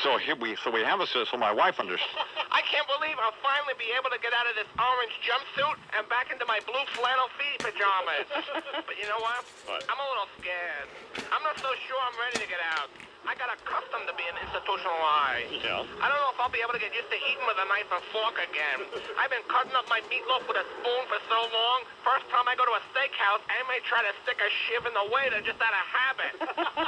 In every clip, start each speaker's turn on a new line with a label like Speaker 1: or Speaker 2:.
Speaker 1: So we have a so my wife understands.
Speaker 2: I can't believe I'll finally be able to get out of this orange jumpsuit and back into my blue flannel feety pajamas. But you know what?
Speaker 1: What?
Speaker 2: I'm a little scared. I'm not so sure I'm ready to get out. I got accustomed to being institutionalized.
Speaker 1: Yeah.
Speaker 2: I don't know if I'll be able to get used to eating with a knife and fork again. I've been cutting up my meatloaf with a spoon for so long. First time I go to a steakhouse, I may try to stick a shiv in the waiter just out of habit.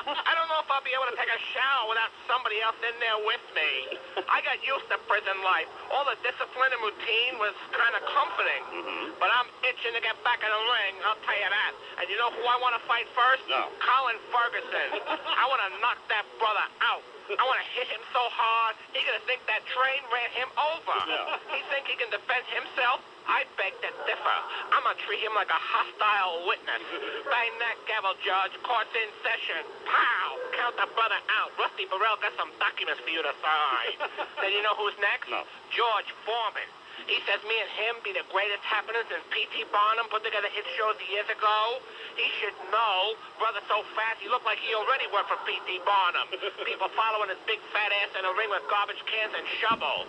Speaker 2: I don't know if I'll be able to take a shower without somebody else in there with me. I got used to prison life. All the discipline and routine was kind of comforting.
Speaker 1: Mm-hmm.
Speaker 2: But I'm itching to get back in the ring, I'll tell you that. And you know who I want to fight first?
Speaker 1: No.
Speaker 2: Colin Ferguson. I want to knock that brother out. I want to hit him so hard, he's going to think that train ran him over.
Speaker 1: Yeah.
Speaker 2: He think he can defend himself? I beg to differ. I'm going to treat him like a hostile witness. Bang that gavel, Judge. Court's in session. Pow! Count the brother out. Rusty Burrell got some documents for you to sign. Then you know who's next?
Speaker 1: No.
Speaker 2: George Foreman. He says me and him be the greatest happenings since P.T. Barnum put together hit shows years ago. He should know. Brother so fat, he looked like he already worked for P.T. Barnum. People following his big fat ass in a ring with garbage cans and shovels.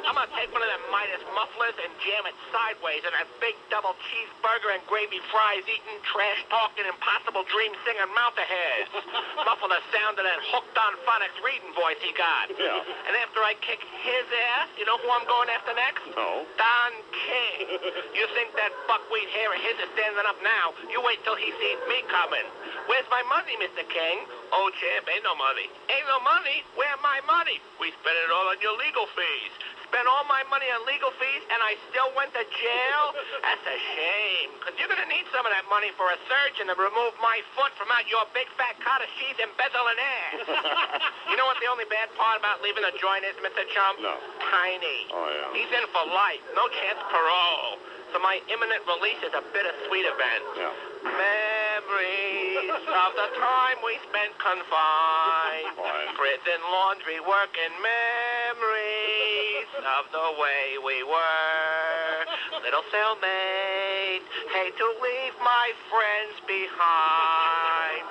Speaker 2: I'm going to take one of them Midas mufflers and jam it sideways in that big double cheeseburger and gravy fries eating, trash talking, impossible dream singing mouth of his. Muffle the sound of that hooked on phonics reading voice he got.
Speaker 1: Yeah.
Speaker 2: And after I kick his ass, you know who I'm going after next?
Speaker 1: No.
Speaker 2: Don King. You think that buckwheat hair of his is standing up now? You wait till he sees me coming. Where's my money, Mr. King? Oh, champ, ain't no money. Ain't no money? Where my money? We spent it all on your legal fees. Spent all my money on legal fees, and I still went to jail? That's a shame, because you're going to need some of that money for a surgeon to remove my foot from out your big fat cottage cheese embezzling ass. You know what the only bad part about leaving the joint is, Mr. Chump?
Speaker 1: No.
Speaker 2: Tiny.
Speaker 1: Oh, yeah.
Speaker 2: He's in for life. No chance parole. So my imminent release is a bittersweet event.
Speaker 1: Yeah.
Speaker 2: Memories of the time we spent confined.
Speaker 1: Fine.
Speaker 2: Prison laundry working memories of the way we were. Little cellmate, hate to leave my friends behind.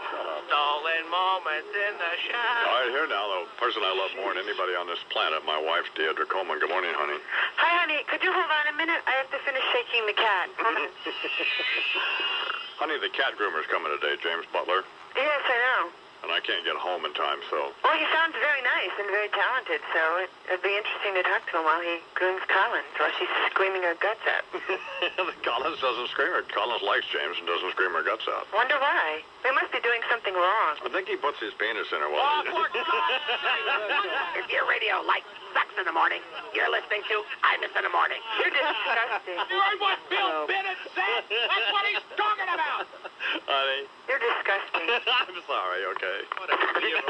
Speaker 2: Stolen moments in the shadow.
Speaker 1: All right, here now, the person I love more than anybody on this planet, my wife, Deidre Coleman. Good morning, honey.
Speaker 3: Hi, honey. Could you hold on a minute? I have to finish shaking the cat.
Speaker 1: Honey, the cat groomer's coming today, James Butler,
Speaker 3: Yes, I know.
Speaker 1: and I can't get home in time, so...
Speaker 3: Well, he sounds very nice and very talented, so it'd be interesting to talk to him while he grooms Collins, while she's screaming her guts out.
Speaker 1: Collins doesn't scream her. Collins likes James and doesn't scream her guts out.
Speaker 3: Wonder why? They must be doing something wrong.
Speaker 1: I think he puts his penis in her
Speaker 2: Oh,
Speaker 1: while
Speaker 2: for God's sake. If your radio light sucks in the morning, you're listening to Imus in the Morning.
Speaker 3: You're disgusting.
Speaker 2: You heard what Bill Bennett said? That's what he's talking about.
Speaker 1: Honey,
Speaker 3: You're disgusting.
Speaker 1: I'm sorry, okay.
Speaker 2: What a hero.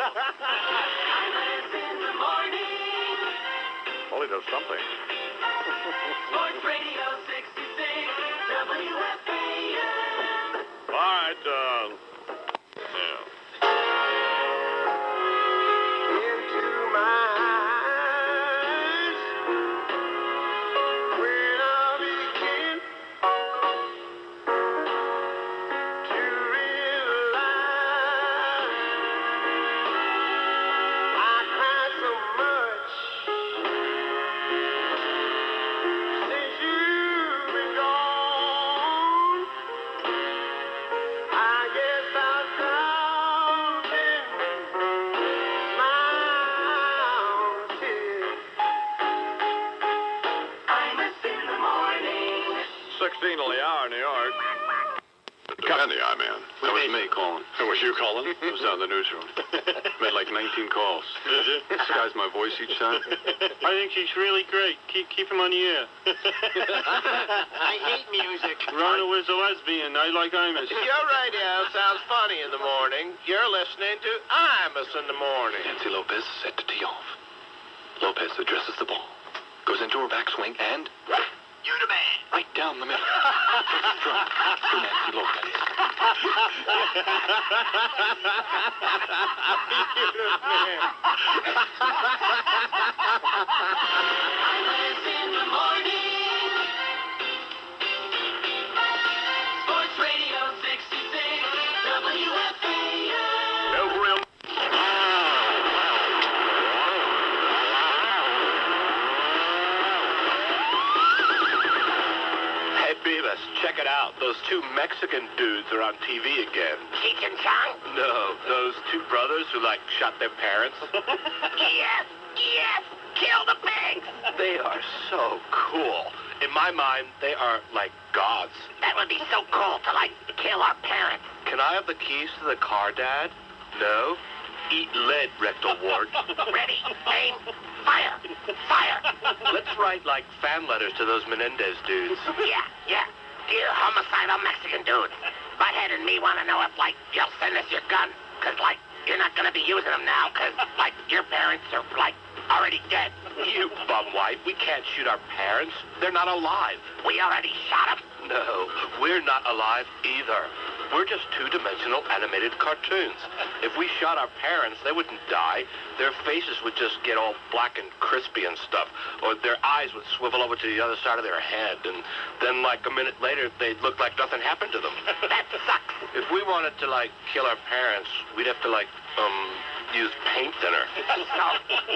Speaker 1: Well, he does something.
Speaker 4: Sports Radio 66, WFAN.
Speaker 1: All right, yeah.
Speaker 2: Into my eyes when I begin to realize I cried so much since you've been gone. I guess I'll drown in my own tears.
Speaker 4: Imus in the morning.
Speaker 1: 16 to the hour, New York. And the I-Man.
Speaker 5: That was me calling.
Speaker 1: It was you calling?
Speaker 5: I was down in the newsroom. Made like 19 calls.
Speaker 1: Did you?
Speaker 5: Disguise my voice each time.
Speaker 6: I think she's really great. Keep him on the air.
Speaker 2: I hate music.
Speaker 6: Rona was a lesbian. I like Imus.
Speaker 2: Your radio sounds funny in the morning. You're listening to Imus in the Morning.
Speaker 5: Nancy Lopez set to tee off. Lopez addresses the ball. Goes into her backswing and...
Speaker 2: You the man.
Speaker 5: right down the middle. Perfect drop for Nancy Lopez.
Speaker 4: Imus in the morning. Sports Radio 66, WFAN.
Speaker 5: out. Those two Mexican dudes are on TV again.
Speaker 2: Cheech and Chong?
Speaker 5: No, those two brothers who, shot their parents.
Speaker 2: Yes! Yes! Kill the pigs!
Speaker 5: They are so cool. In my mind, they are like gods.
Speaker 2: That would be so cool to, kill our parents.
Speaker 5: Can I have the keys to the car, Dad? No? Eat lead, rectal wart.
Speaker 2: Ready, aim, fire! Fire!
Speaker 5: Let's write, fan letters to those Menendez dudes.
Speaker 2: Yeah. Dear homicidal Mexican dudes, Butthead and me want to know if, you'll send us your gun. Because, you're not going to be using them now because, your parents are, already dead.
Speaker 5: You bumwipe. We can't shoot our parents. They're not alive.
Speaker 2: We already shot them.
Speaker 5: No, we're not alive either. We're just two-dimensional animated cartoons. If we shot our parents, they wouldn't die. Their faces would just get all black and crispy and stuff. Or their eyes would swivel over to the other side of their head. And then, a minute later, they'd look like nothing happened to them.
Speaker 2: That sucks.
Speaker 5: If we wanted to, kill our parents, we'd have to, use paint thinner.
Speaker 2: So,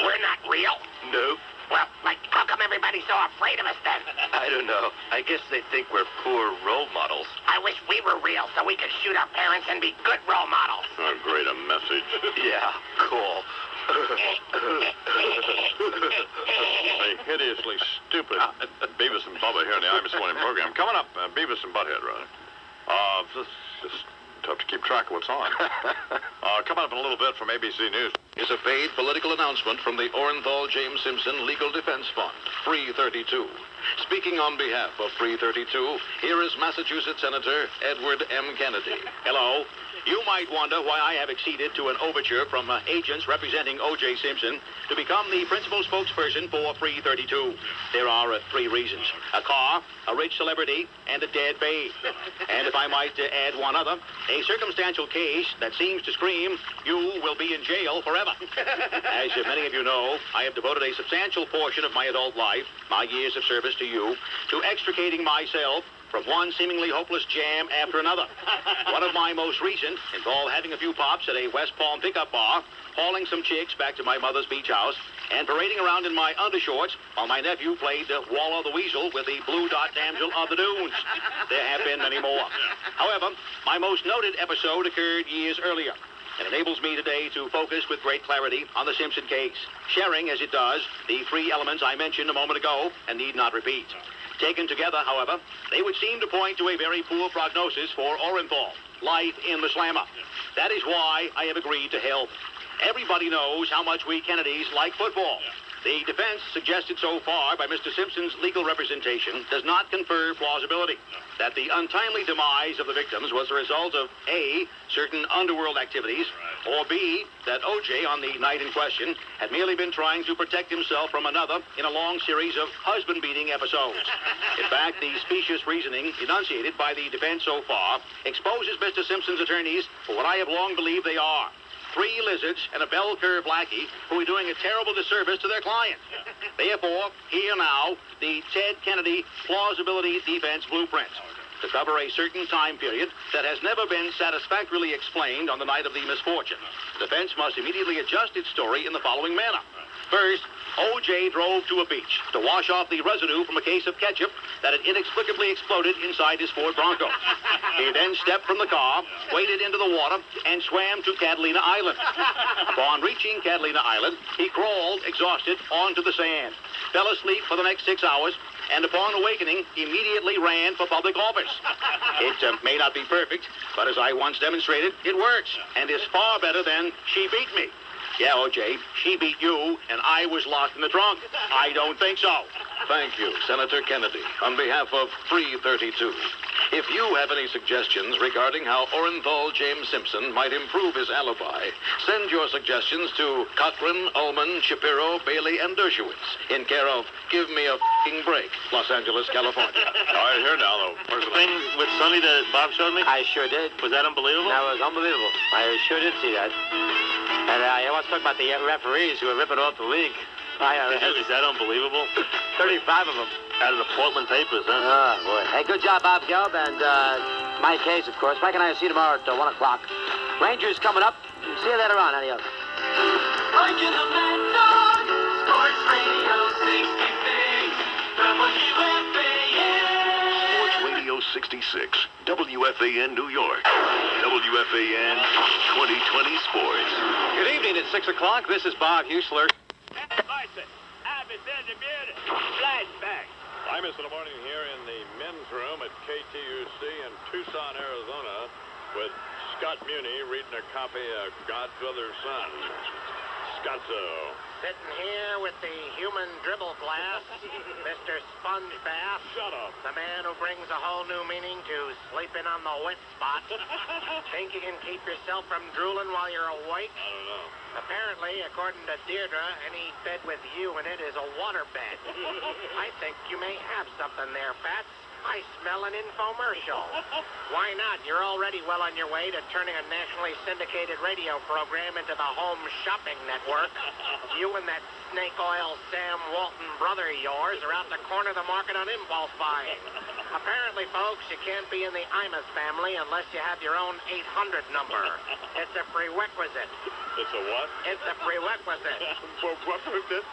Speaker 2: we're not real?
Speaker 5: Nope.
Speaker 2: Well, how come everybody's so afraid of us then?
Speaker 5: I don't know. I guess they think we're poor role models.
Speaker 2: I wish we were real so we could shoot our parents and be good role models.
Speaker 1: Oh, great a message.
Speaker 5: Yeah, cool.
Speaker 1: A hideously stupid Beavis and Bubba here in the imus79 program. Coming up, Beavis and Butthead, rather. Just tough to keep track of what's on. Coming up in a little bit from ABC News.
Speaker 7: Is a paid political announcement from the Orenthal James Simpson Legal Defense Fund, Free 32. Speaking on behalf of Free 32, here is Massachusetts Senator Edward M. Kennedy.
Speaker 8: Hello. You might wonder why I have acceded to an overture from agents representing O.J. Simpson to become the principal spokesperson for Free 32. There are three reasons: a car, a rich celebrity, and a dead babe. And if I might add one other, a circumstantial case that seems to scream, you will be in jail forever. As many of you know, I have devoted a substantial portion of my adult life, my years of service to you, to extricating myself from one seemingly hopeless jam after another. One of my most recent involved having a few pops at a West Palm pickup bar, hauling some chicks back to my mother's beach house, and parading around in my undershorts while my nephew played Wallow the Weasel with the blue dot damsel of the dunes. There have been many more. However, my most noted episode occurred years earlier, and enables me today to focus with great clarity on the Simpson case, sharing, as it does, the three elements I mentioned a moment ago and need not repeat. Taken together, however, they would seem to point to a very poor prognosis for Orenthal, life in the slammer. That is why I have agreed to help. Everybody knows how much we Kennedys like football. The defense suggested so far by Mr. Simpson's legal representation does not confer plausibility that the untimely demise of the victims was the result of A, certain underworld activities, or B, that O.J. on the night in question had merely been trying to protect himself from another in a long series of husband-beating episodes. In fact, the specious reasoning enunciated by the defense so far exposes Mr. Simpson's attorneys for what I have long believed they are: three lizards and a bell curve lackey who are doing a terrible disservice to their client. Therefore, here now, the Ted Kennedy plausibility defense blueprint to cover a certain time period that has never been satisfactorily explained on the night of the misfortune. The defense must immediately adjust its story in the following manner. First, O.J. drove to a beach to wash off the residue from a case of ketchup that had inexplicably exploded inside his Ford Bronco. He then stepped from the car, waded into the water, and swam to Catalina Island. Upon reaching Catalina Island, he crawled, exhausted, onto the sand, fell asleep for the next 6 hours, and upon awakening, immediately ran for public office. It may not be perfect, but as I once demonstrated, it works, and is far better than She Beat Me. Yeah, O.J., she beat you, and I was locked in the trunk. I don't think so.
Speaker 7: Thank you, Senator Kennedy. On behalf of Free 32, if you have any suggestions regarding how Orenthal James Simpson might improve his alibi, send your suggestions to Cochran, Ullman, Shapiro, Bailey, and Dershowitz in care of Give Me a F***ing Break, Los Angeles, California.
Speaker 1: All right, here now, though. Where's the
Speaker 6: Thing with Sonny that Bob showed me?
Speaker 9: I sure did.
Speaker 6: Was that unbelievable?
Speaker 9: That was unbelievable. I sure did see that. And I want to talk about the referees who are ripping off the league.
Speaker 6: Is that unbelievable?
Speaker 9: 35 of them.
Speaker 6: Out of the Portland papers, huh?
Speaker 9: Oh, boy. Hey, good job, Bob Gelb. And my case, of course. Mike and I will see you tomorrow at 1 o'clock. Rangers coming up. See you later on, adios.
Speaker 4: Mike and the Mad Dog. Sports Radio 66. WFAN.
Speaker 7: Sports Radio 66.
Speaker 10: WFAN New York. WFAN 2020 Sports.
Speaker 8: Good evening. At 6 o'clock, this is Bob Husler.
Speaker 1: Imus in the morning here in the men's room at KTUC in Tucson, Arizona, with Scott Muni reading a copy of Godfather's Son. Scotzo.
Speaker 2: Sitting here with the human dribble glass, Mr. Sponge Bath.
Speaker 1: Shut up.
Speaker 2: The man who brings a whole new meaning to sleeping on the wet spot. Think you can keep yourself from drooling while you're awake?
Speaker 1: I don't know.
Speaker 2: Apparently, according to Deirdre, any bed with you in it is a water bed. I think you may have something there, Fats. I smell an infomercial. Why not? You're already well on your way to turning a nationally syndicated radio program into the home shopping network. You and that snake oil Sam Walton brother of yours are out to corner the market on impulse buying. Apparently, folks, you can't be in the Imus family unless you have your own 800 number. It's a prerequisite.
Speaker 1: It's a what?
Speaker 2: It's a prerequisite.
Speaker 1: Prerequisite?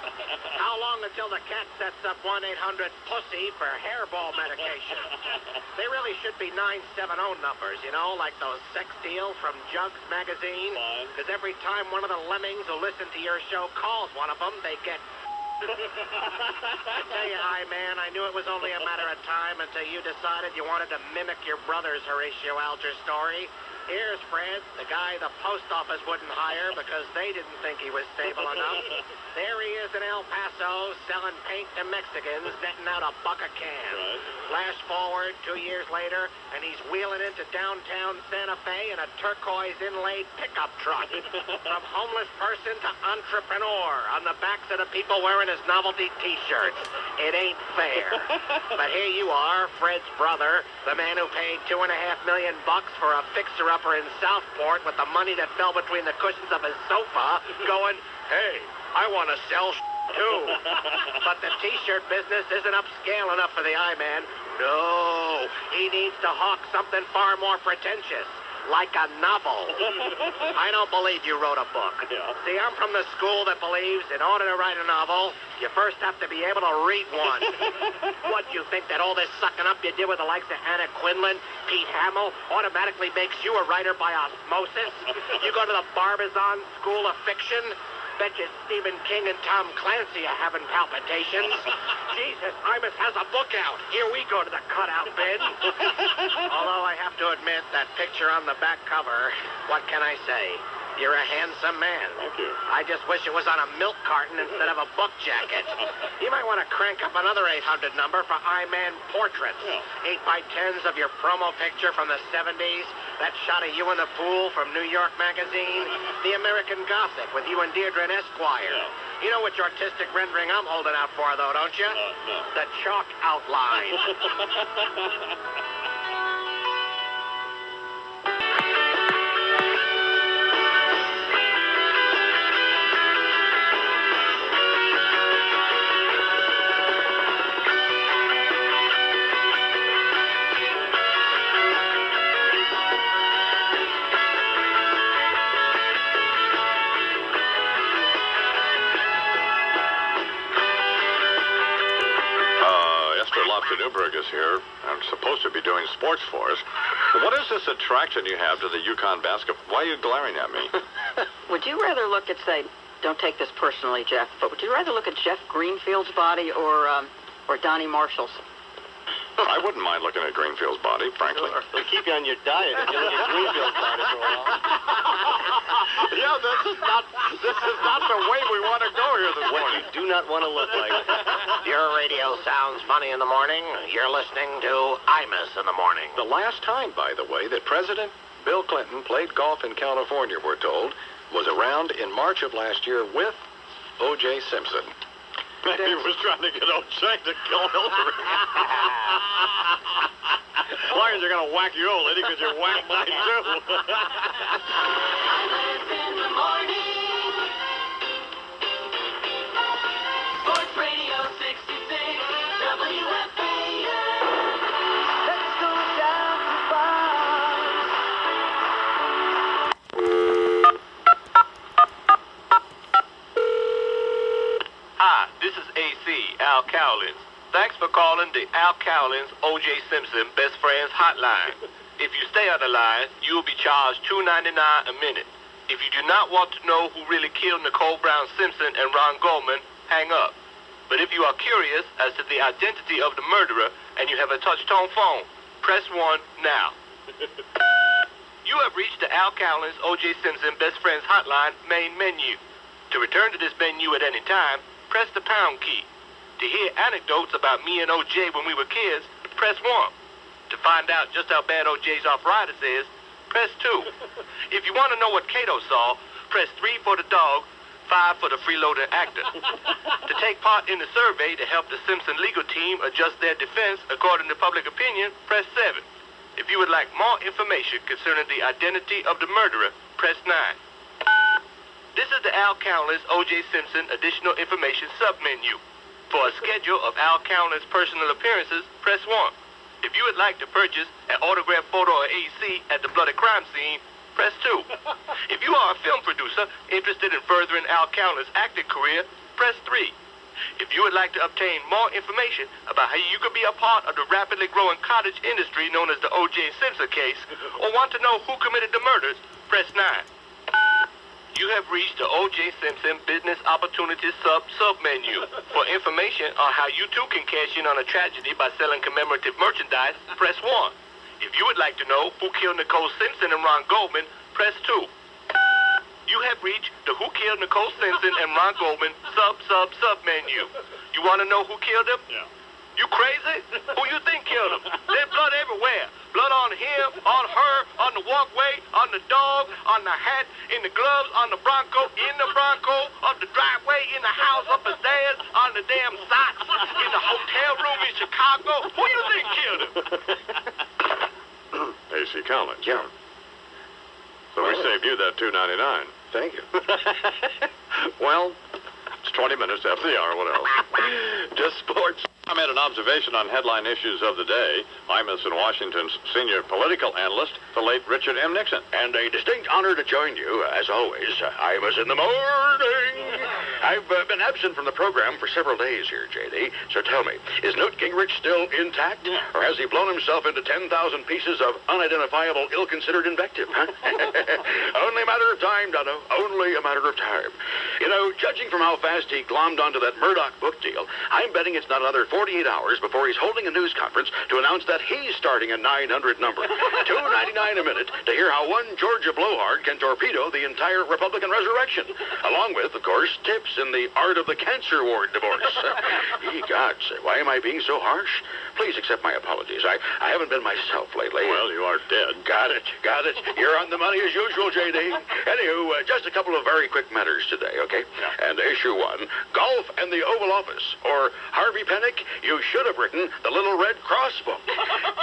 Speaker 2: How long until the cat sets up 1-800-PUSSY for hairball medication? They really should be 970 numbers, you know, like those sex deals from Jugs magazine. Because every time one of the lemmings who listen to your show calls one of them, they get... I tell you, man, I knew it was only a matter of time until you decided you wanted to mimic your brother's Horatio Alger story. Here's Fred, the guy the post office wouldn't hire because they didn't think he was stable enough. There he is in El Paso selling paint to Mexicans, netting out a buck a can. Flash forward 2 years later, and he's wheeling into downtown Santa Fe in a turquoise inlaid pickup truck. From homeless person to entrepreneur on the backs of the people wearing his novelty T-shirts. It ain't fair. But here you are, Fred's brother, the man who paid $2.5 million for a fixer-upper in Southport with the money that fell between the cushions of his sofa, going, hey, I want to sell too. But the T-shirt business isn't upscale enough for the I-Man. No, he needs to hawk something far more pretentious. Like a novel. I don't believe you wrote a book.
Speaker 1: Yeah.
Speaker 2: See, I'm from the school that believes in order to write a novel, you first have to be able to read one. What, you think that all this sucking up you did with the likes of Anna Quinlan, Pete Hamill, automatically makes you a writer by osmosis? You go to the Barbizon School of Fiction? Bet you Stephen King and Tom Clancy are having palpitations. Jesus, Imus has a book out. Here we go to the cutout bin. Although I have to admit, that picture on the back cover, what can I say? You're a handsome man.
Speaker 1: Thank you.
Speaker 2: I just wish it was on a milk carton instead of a book jacket. You might want to crank up another 800 number for I-Man portraits. 8x10s of your promo picture from the 70s. That shot of you in the pool from New York Magazine. The American Gothic with you and Deirdre and Esquire. You know which artistic rendering I'm holding out for, though, don't you?
Speaker 1: No.
Speaker 2: The chalk outline.
Speaker 1: Lobster Newberg is here. I'm supposed to be doing sports for us. What is this attraction you have to the Yukon basketball? Why are you glaring at me?
Speaker 11: Would you rather look at, say, don't take this personally, Jeff, but would you rather look at Jeff Greenfield's body or Donnie Marshall's?
Speaker 1: I wouldn't mind looking at Greenfield's body, frankly.
Speaker 6: It'll keep you on your diet if you look at Greenfield's body for a while.
Speaker 1: Yeah, this is not the way we want to go here this
Speaker 6: What
Speaker 1: morning.
Speaker 6: you do not want to look like.
Speaker 2: Your radio sounds funny in the morning. You're listening to Imus in the morning.
Speaker 7: The last time, by the way, that President Bill Clinton played golf in California, we're told, was around in March of last year with O.J. Simpson.
Speaker 1: He was trying to get O.J. to kill Hillary. Lawyers are going to whack your old lady because you whacked mine, too.
Speaker 4: Imus in the morning. Sports Radio 66, WFAN. Let's go down to bars.
Speaker 5: Hi, this is AC, Al Cowlins. Thanks for calling the Al Cowlins O.J. Simpson Best Friends Hotline. If you stay on the line, you will be charged $2.99 a minute. If you do not want to know who really killed Nicole Brown Simpson and Ron Goldman, hang up. But if you are curious as to the identity of the murderer and you have a touch-tone phone, press 1 now. You have reached the Al Cowlins O.J. Simpson Best Friends Hotline main menu. To return to this menu at any time, press the pound key. To hear anecdotes about me and O.J. when we were kids, press 1. To find out just how bad O.J.'s arthritis is, press 2. If you want to know what Cato saw, press 3 for the dog, 5 for the freeloading actor. To take part in the survey to help the Simpson legal team adjust their defense according to public opinion, press 7. If you would like more information concerning the identity of the murderer, press 9. This is the Al Cowlins O.J. Simpson Additional Information submenu. For a schedule of Al Cowlins' personal appearances, press 1. If you would like to purchase an autographed photo or AC at the bloody crime scene, press 2. If you are a film producer interested in furthering Al Cowlins' acting career, press 3. If you would like to obtain more information about how you could be a part of the rapidly growing cottage industry known as the O.J. Simpson case, or want to know who committed the murders, press 9. You have reached the O.J. Simpson Business Opportunities submenu. For information on how you too can cash in on a tragedy by selling commemorative merchandise, press 1. If you would like to know who killed Nicole Simpson and Ron Goldman, press 2. You have reached the Who Killed Nicole Simpson and Ron Goldman submenu. You want to know who killed them?
Speaker 1: Yeah.
Speaker 5: You crazy? Who you think killed him? There's blood everywhere. Blood on him, on her, on the walkway, on the dog, on the hat, in the gloves, on the Bronco, in the Bronco, up the driveway, in the house, up the stairs, on the damn socks, in the hotel room in Chicago. Who you think killed him?
Speaker 1: A.C. Cowlins.
Speaker 6: Yeah.
Speaker 1: So we saved you that $2.99.
Speaker 6: Thank you.
Speaker 1: Well, it's 20 minutes after the hour. What else? Just sports. I made an observation on headline issues of the day. Imus in Washington's senior political analyst, the late Richard M. Nixon.
Speaker 8: And a distinct honor to join you, as always. Imus in the morning. I've been absent from the program for several days here, J.D. So tell me, is Newt Gingrich still intact? Or has he blown himself into 10,000 pieces of unidentifiable, ill-considered invective? Huh? Only a matter of time, Dono. Only a matter of time. You know, judging from how fast he glommed onto that Murdoch book deal, I'm betting it's not another 48 hours before he's holding a news conference to announce that he's starting a 900 number. $2.99 a minute to hear how one Georgia blowhard can torpedo the entire Republican resurrection. Along with, of course, tips in the art of the cancer ward divorce. Ye gods, why am I being so harsh? Please accept my apologies. I haven't been myself lately.
Speaker 1: Well, you are dead.
Speaker 8: Got it. You're on the money as usual, J.D. Anywho, just a couple of very quick matters today, okay?
Speaker 1: Yeah.
Speaker 8: And issue 1, golf and the Oval Office, or Harvey Pennick, you should have written the Little Red Cross book.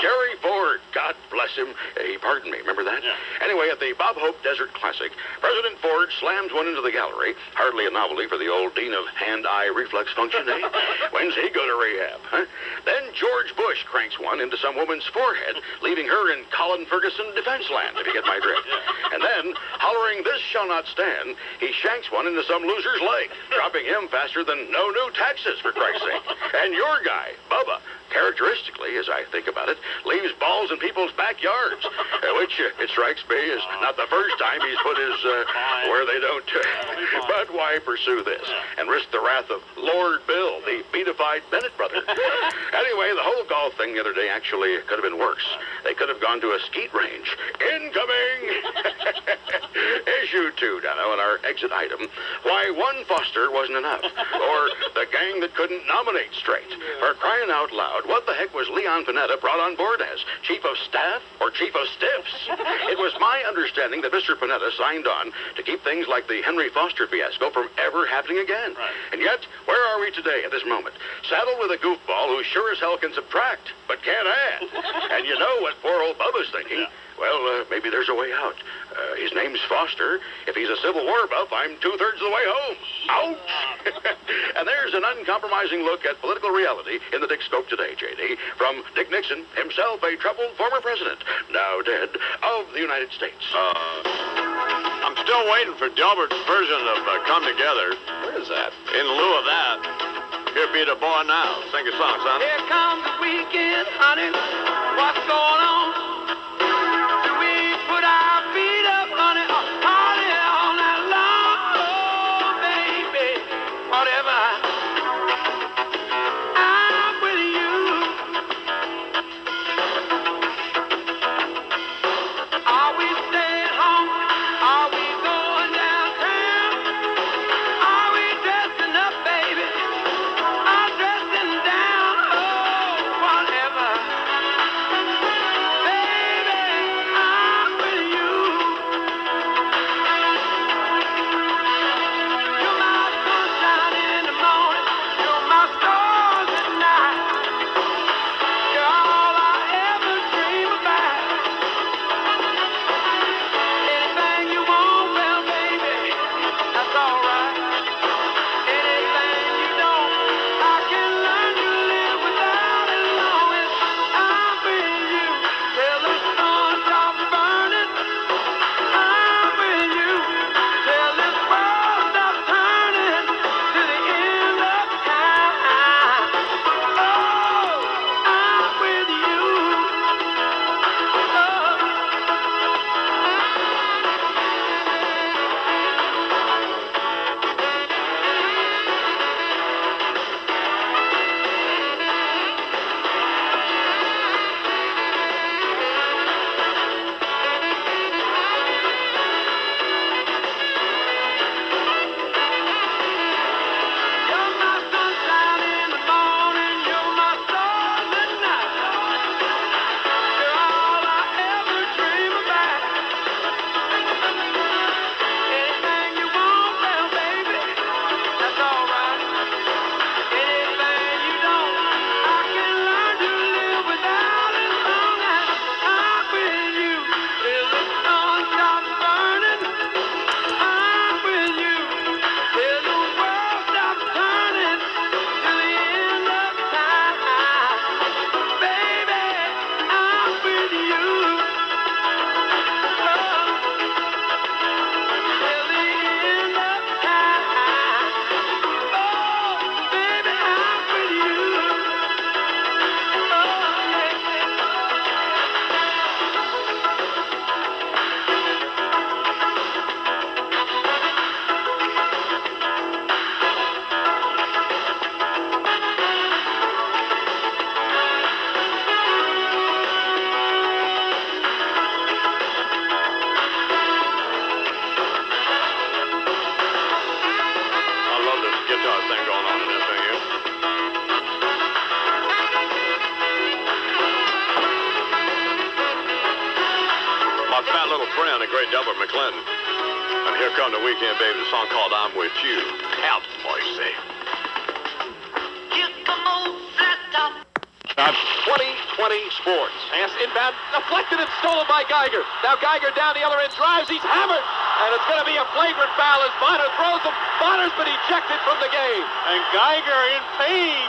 Speaker 8: Jerry Ford, God bless him. He pardoned me, remember that?
Speaker 1: Yeah.
Speaker 8: Anyway, at the Bob Hope Desert Classic, President Ford slams one into the gallery. Hardly a novelty for the old dean of hand-eye reflex function, eh? When's he go to rehab, huh? Then George Bush cranks one into some woman's forehead, leaving her in Colin Ferguson defense land, if you get my drift. And then, hollering, "This shall not stand," he shanks one into some loser's leg, dropping him faster than no new taxes, for Christ's sake. And your guy, Bubba, characteristically, as I think about it, leaves balls in people's backyards, which, it strikes me, is not the first time he's put his, where they don't. But why pursue this and risk the wrath of Lord Bill, the beatified Bennett brother? Anyway, the whole golf thing the other day actually could have been worse. They could have gone to a skeet range. Incoming! Issue 2, Dano, and our exit item. Why one Foster wasn't enough. Or the gang that couldn't nominate straight. For crying out loud, what the heck was Leon Panetta brought on board as? Chief of Staff or Chief of Stiffs? It was my understanding that Mr. Panetta signed on to keep things like the Henry Foster fiasco from ever happening again.
Speaker 1: Right.
Speaker 8: And yet, where are we today at this moment? Saddled with a goofball who sure as hell can subtract, but can't add. And you know what poor old Bubba's thinking?
Speaker 1: Yeah.
Speaker 8: Well, maybe there's a way out. His name's Foster. If he's a Civil War buff, I'm 2/3 of the way home. Ouch! And there's an uncompromising look at political reality in the Dick Scope today, J.D., from Dick Nixon, himself a troubled former president, now dead, of the United States.
Speaker 1: I'm still waiting for Delbert's version of Come Together.
Speaker 6: Where is that?
Speaker 1: In lieu of that, here be the boy now. Sing a song, son.
Speaker 4: Here comes the weekend, honey. What's going on?
Speaker 1: Ray Delbert McClendon. And here come the Weekend Babies, a song called I'm With You. Help, Moisey.
Speaker 4: Get the move, flat top.
Speaker 8: 2020 Sports. Pass inbound, deflected and stolen by Geiger. Now Geiger down the other end, drives, he's hammered. And it's going to be a flagrant foul as Bonner throws him. Bonner's been ejected from the game.
Speaker 12: And Geiger in pain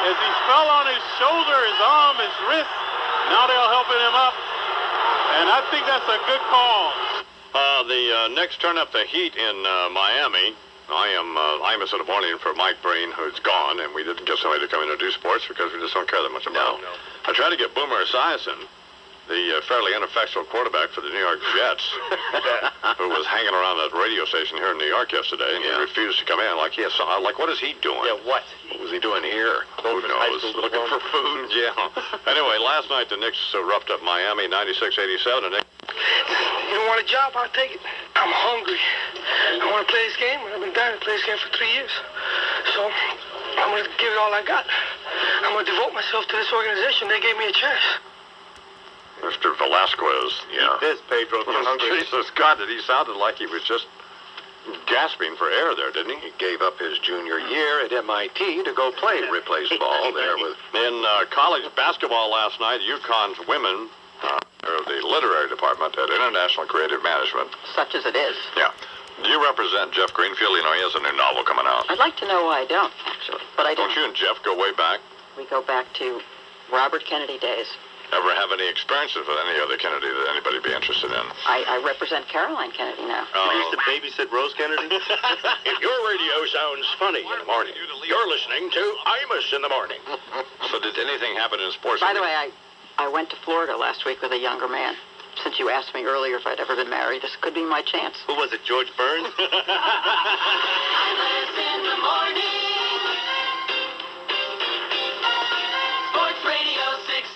Speaker 12: as he fell on his shoulder, his arm, his wrist. Now they're helping him up. And I think that's a good call.
Speaker 1: The Knicks turn up the heat in Miami. I'm a sort of warning for Mike Breen, who's gone, and we didn't get somebody to come in and do sports because we just don't care that much about it. I tried to get Boomer Esiason, the fairly ineffectual quarterback for the New York Jets, who was hanging around that radio station here in New York yesterday, and he refused to come in. Like, what is he doing?
Speaker 5: Yeah, what?
Speaker 1: What was he doing here? Who knows? Looking for food? Yeah. Anyway, last night the Knicks roughed up Miami 96-87, and
Speaker 13: You don't want a job? I'll take it. I'm hungry. I want to play this game. I've been dying to play this game for 3 years. So I'm going to give it all I got. I'm going to devote myself to this organization. They gave me a chance.
Speaker 1: Mr. Velasquez. Yeah.
Speaker 5: This Pedro.
Speaker 1: Jesus God, he sounded like he was just gasping for air there, didn't he?
Speaker 5: He gave up his junior year at MIT to go play replace ball there with.
Speaker 1: In college basketball last night, UConn's women of the literary department at International Creative Management.
Speaker 11: Such as it is.
Speaker 1: Yeah. Do you represent Jeff Greenfield? You know, he has a new novel coming out.
Speaker 11: I'd like to know why I don't, actually. But I
Speaker 1: don't. Don't you and Jeff go way back?
Speaker 11: We go back to Robert Kennedy days.
Speaker 1: Ever have any experiences with any other Kennedy that anybody be interested in?
Speaker 11: I represent Caroline Kennedy now.
Speaker 5: You used to babysit Rose Kennedy?
Speaker 8: If your radio sounds funny in the morning, you're listening to Imus in the morning.
Speaker 1: So did anything happen in sports?
Speaker 11: By the way, I went to Florida last week with a younger man. Since you asked me earlier if I'd ever been married, this could be my chance.
Speaker 5: Who was it, George Burns?
Speaker 4: Imus in the morning. Sports Radio 66,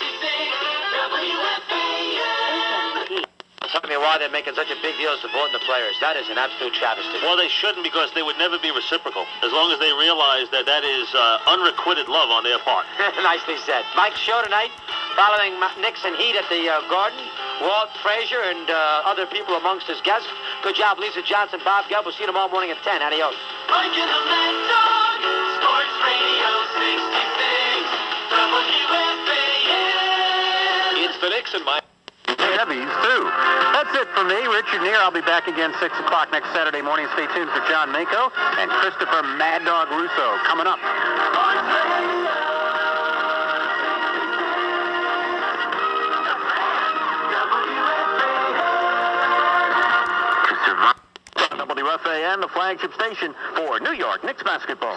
Speaker 4: WFAN.
Speaker 9: Tell me why they're making such a big deal of supporting the players. That is an absolute travesty.
Speaker 12: Well, they shouldn't, because they would never be reciprocal as long as they realize that that is unrequited love on their part.
Speaker 9: Nicely said. Mike's show tonight, following Knicks and Heat at the Garden. Walt Frazier and other people amongst his guests. Good job, Lisa Johnson, Bob Gelb. We'll see you tomorrow morning at 10. Adios.
Speaker 4: Mike and the Mad Dog, Sports Radio 66, WFAN.
Speaker 8: It's the Knicks and my
Speaker 14: heavies, too. That's it for me, Richard Neer. I'll be back again 6 o'clock next Saturday morning. Stay tuned for John Mako and Christopher Mad Dog Russo coming up. WFAN, the flagship station for New York Knicks basketball.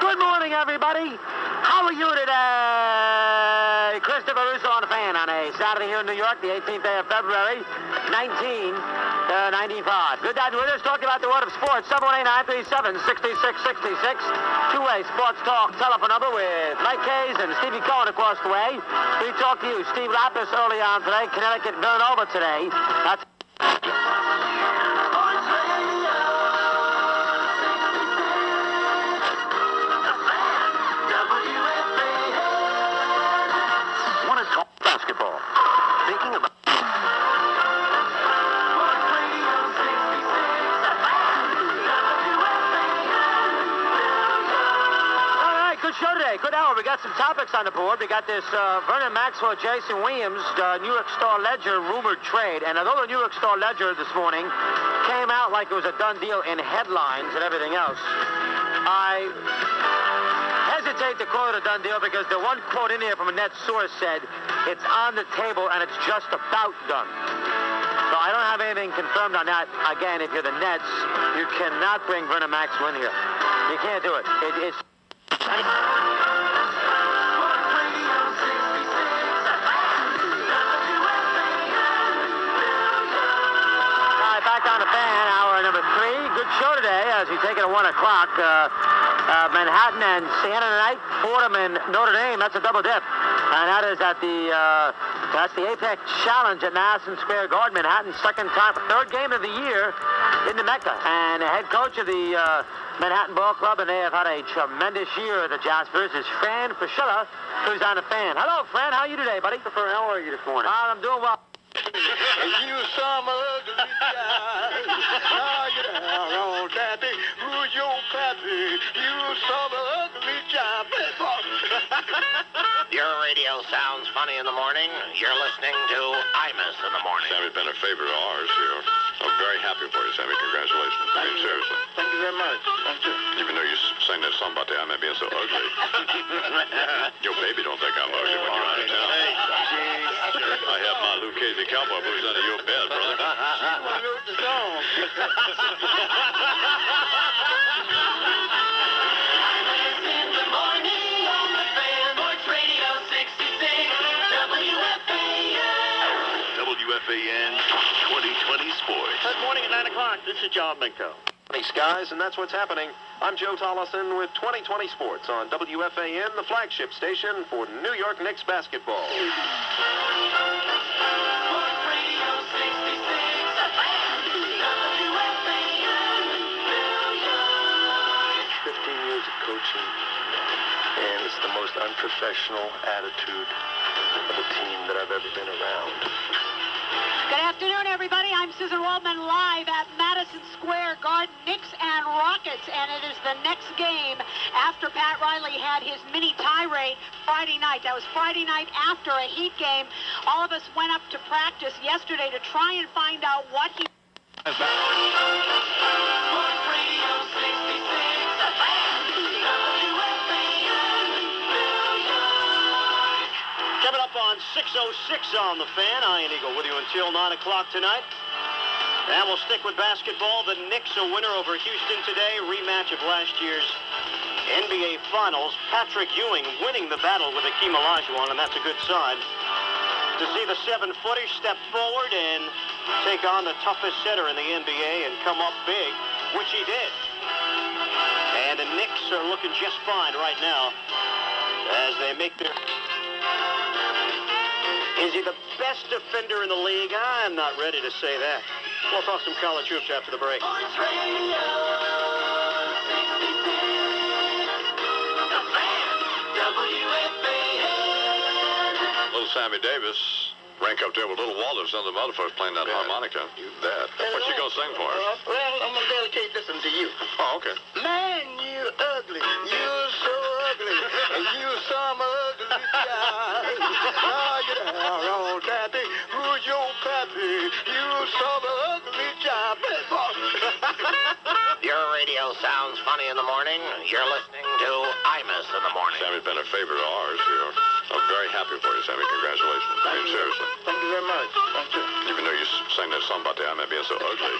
Speaker 14: Good morning, everybody. How are you today? Christopher Russo on the fan on a Saturday here in New York, the 18th day of February, 1995. Good to have you with us, talking about the world of sports. 718-937-6666. Two-way sports talk telephone number with Mike Hayes and Stevie Cohen across the way. We talked to you, Steve Lapis, early on today. Connecticut, Villanova today. That's basketball. Thinking about good show today. Good hour. We got some topics on the board. We got this Vernon Maxwell, Jason Williams, New York Star Ledger rumored trade. And although the New York Star Ledger this morning came out like it was a done deal in headlines and everything else, I hesitate to call it a done deal because the one quote in here from a net source said it's on the table and it's just about done. So I don't have anything confirmed on that. Again, if you're the Nets, you cannot bring Vernon Maxwell in here. You can't do it. It's back on the fan, hour number 3. Good show today as we take it at 1 o'clock. Manhattan and Siena tonight, Fordham and Notre Dame. That's a double dip. And that is at the That's the Apex Challenge at Madison Square Garden, Manhattan. Second time, third game of the year in the Mecca. And the head coach of the Manhattan Ball Club, and they have had a tremendous year, the Jaspers, is Fran Fischella, who's on the fan. Hello, Fran. How are you today, buddy? How are you this morning? I'm doing well.
Speaker 15: You some ugly guy. Now you down on daddy. Who's your pappy? You some ugly guy.
Speaker 2: Your radio sounds funny in the morning. You're listening to Imus in the morning.
Speaker 1: Sammy's been a favorite of ours here. I'm very happy for you, Sammy. Congratulations. I mean, seriously.
Speaker 15: Thank you very much. Thank you.
Speaker 1: Even though you sang that song about the IMF being so ugly. Your baby don't think I'm ugly when you're out of town.
Speaker 15: Hey,
Speaker 1: I have my Lucchese cowboy boots under your bed, brother.
Speaker 15: She wrote the song.
Speaker 4: In the morning on the fan, Sports Radio 66, WFAN.
Speaker 10: WFAN 2020 Sports.
Speaker 8: Good morning at 9 o'clock. This is John Minko. Skies, and that's what's happening. I'm Joe Tollison with 2020 Sports on WFAN, the flagship station for New York Knicks basketball.
Speaker 4: Sports Radio 66, WFAN, New York.
Speaker 13: 15 years of coaching, and it's the most unprofessional attitude of a team that I've ever been around.
Speaker 16: Good afternoon, everybody. I'm Susan Waldman live at Madison Square Garden, Knicks and Rockets, and it is the next game after Pat Riley had his mini tirade Friday night. That was Friday night after a Heat game. All of us went up to practice yesterday to try and find out what he...
Speaker 4: Sports Radio 66, WFAN, New York.
Speaker 8: Coming up on 6:06 on the fan, Ian Eagle with you until 9 o'clock tonight. And we'll stick with basketball. The Knicks a winner over Houston today. Rematch of last year's NBA Finals. Patrick Ewing winning the battle with Hakeem Olajuwon, and that's a good sign. To see the 7-footer step forward and take on the toughest setter in the NBA and come up big, which he did. And the Knicks are looking just fine right now as they make their... Is he the best defender in the league? I'm not ready to say that. We'll talk some college hoops after the break.
Speaker 4: Sports Radio 66, the fan, WFAN.
Speaker 1: Little Sammy Davis, rank up there with Little Walters and the other folks playing that harmonica. You bet. What you gonna sing for us?
Speaker 15: Well, I'm going to dedicate this one to you.
Speaker 1: Oh, okay.
Speaker 15: Man, you ugly. You're so ugly. You some ugly guy. Now you down on daddy. Who's your pappy? You some ugly guy.
Speaker 2: Your radio sounds funny in the morning. You're listening to Imus in the morning.
Speaker 1: Sammy's been a favorite of ours here. I'm very happy for you, Sammy. Congratulations. I mean, seriously.
Speaker 15: Thank you very much. Thank you.
Speaker 1: Even though you sang that song about the IMF being so ugly.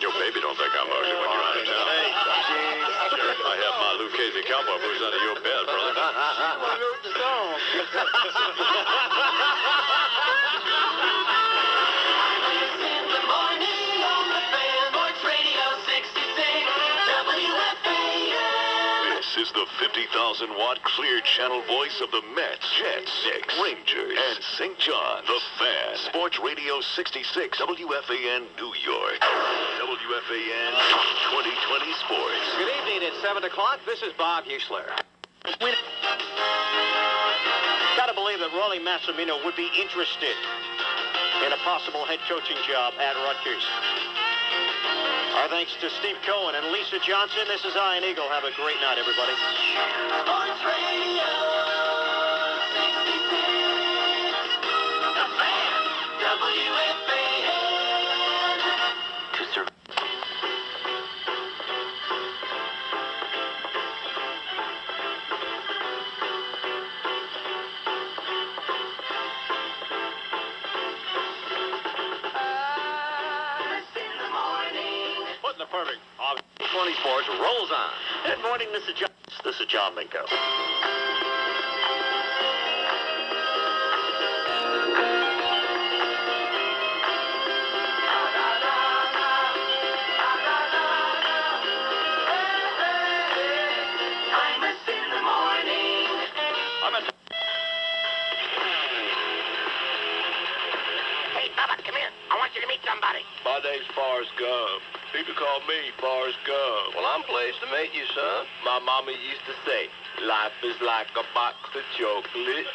Speaker 1: Your baby don't think I'm ugly when you're out of town.
Speaker 15: Hey,
Speaker 1: I have my Lucchese cowboy boots under your bed, brother.
Speaker 15: She wrote the song.
Speaker 4: In the morning on the fan, Sports Radio 66, WFAN.
Speaker 10: This is the 50,000-watt clear channel voice of the Mets, Jets, Knicks, Rangers, and St. John. The Fan. Sports Radio 66, WFAN, New York. WFAN 2020 Sports.
Speaker 8: Good evening. It's 7 o'clock. This is Bob Huesler. Gotta believe that Rollie Massimino would be interested in a possible head coaching job at Rutgers. Our thanks to Steve Cohen and Lisa Johnson. This is Ian Eagle. Have a great night, everybody.
Speaker 4: Sports Radio 66, the fan, WFAN.
Speaker 9: To survive.
Speaker 4: In the morning.
Speaker 8: Putting the perfect 20 Sports rolls on. Good morning, Mr. John. This is John Minko.
Speaker 4: Imus in the morning.
Speaker 5: call me Forrest Gump. Well, I'm pleased to meet you, son. My mama used to say, life is like a box of chocolates.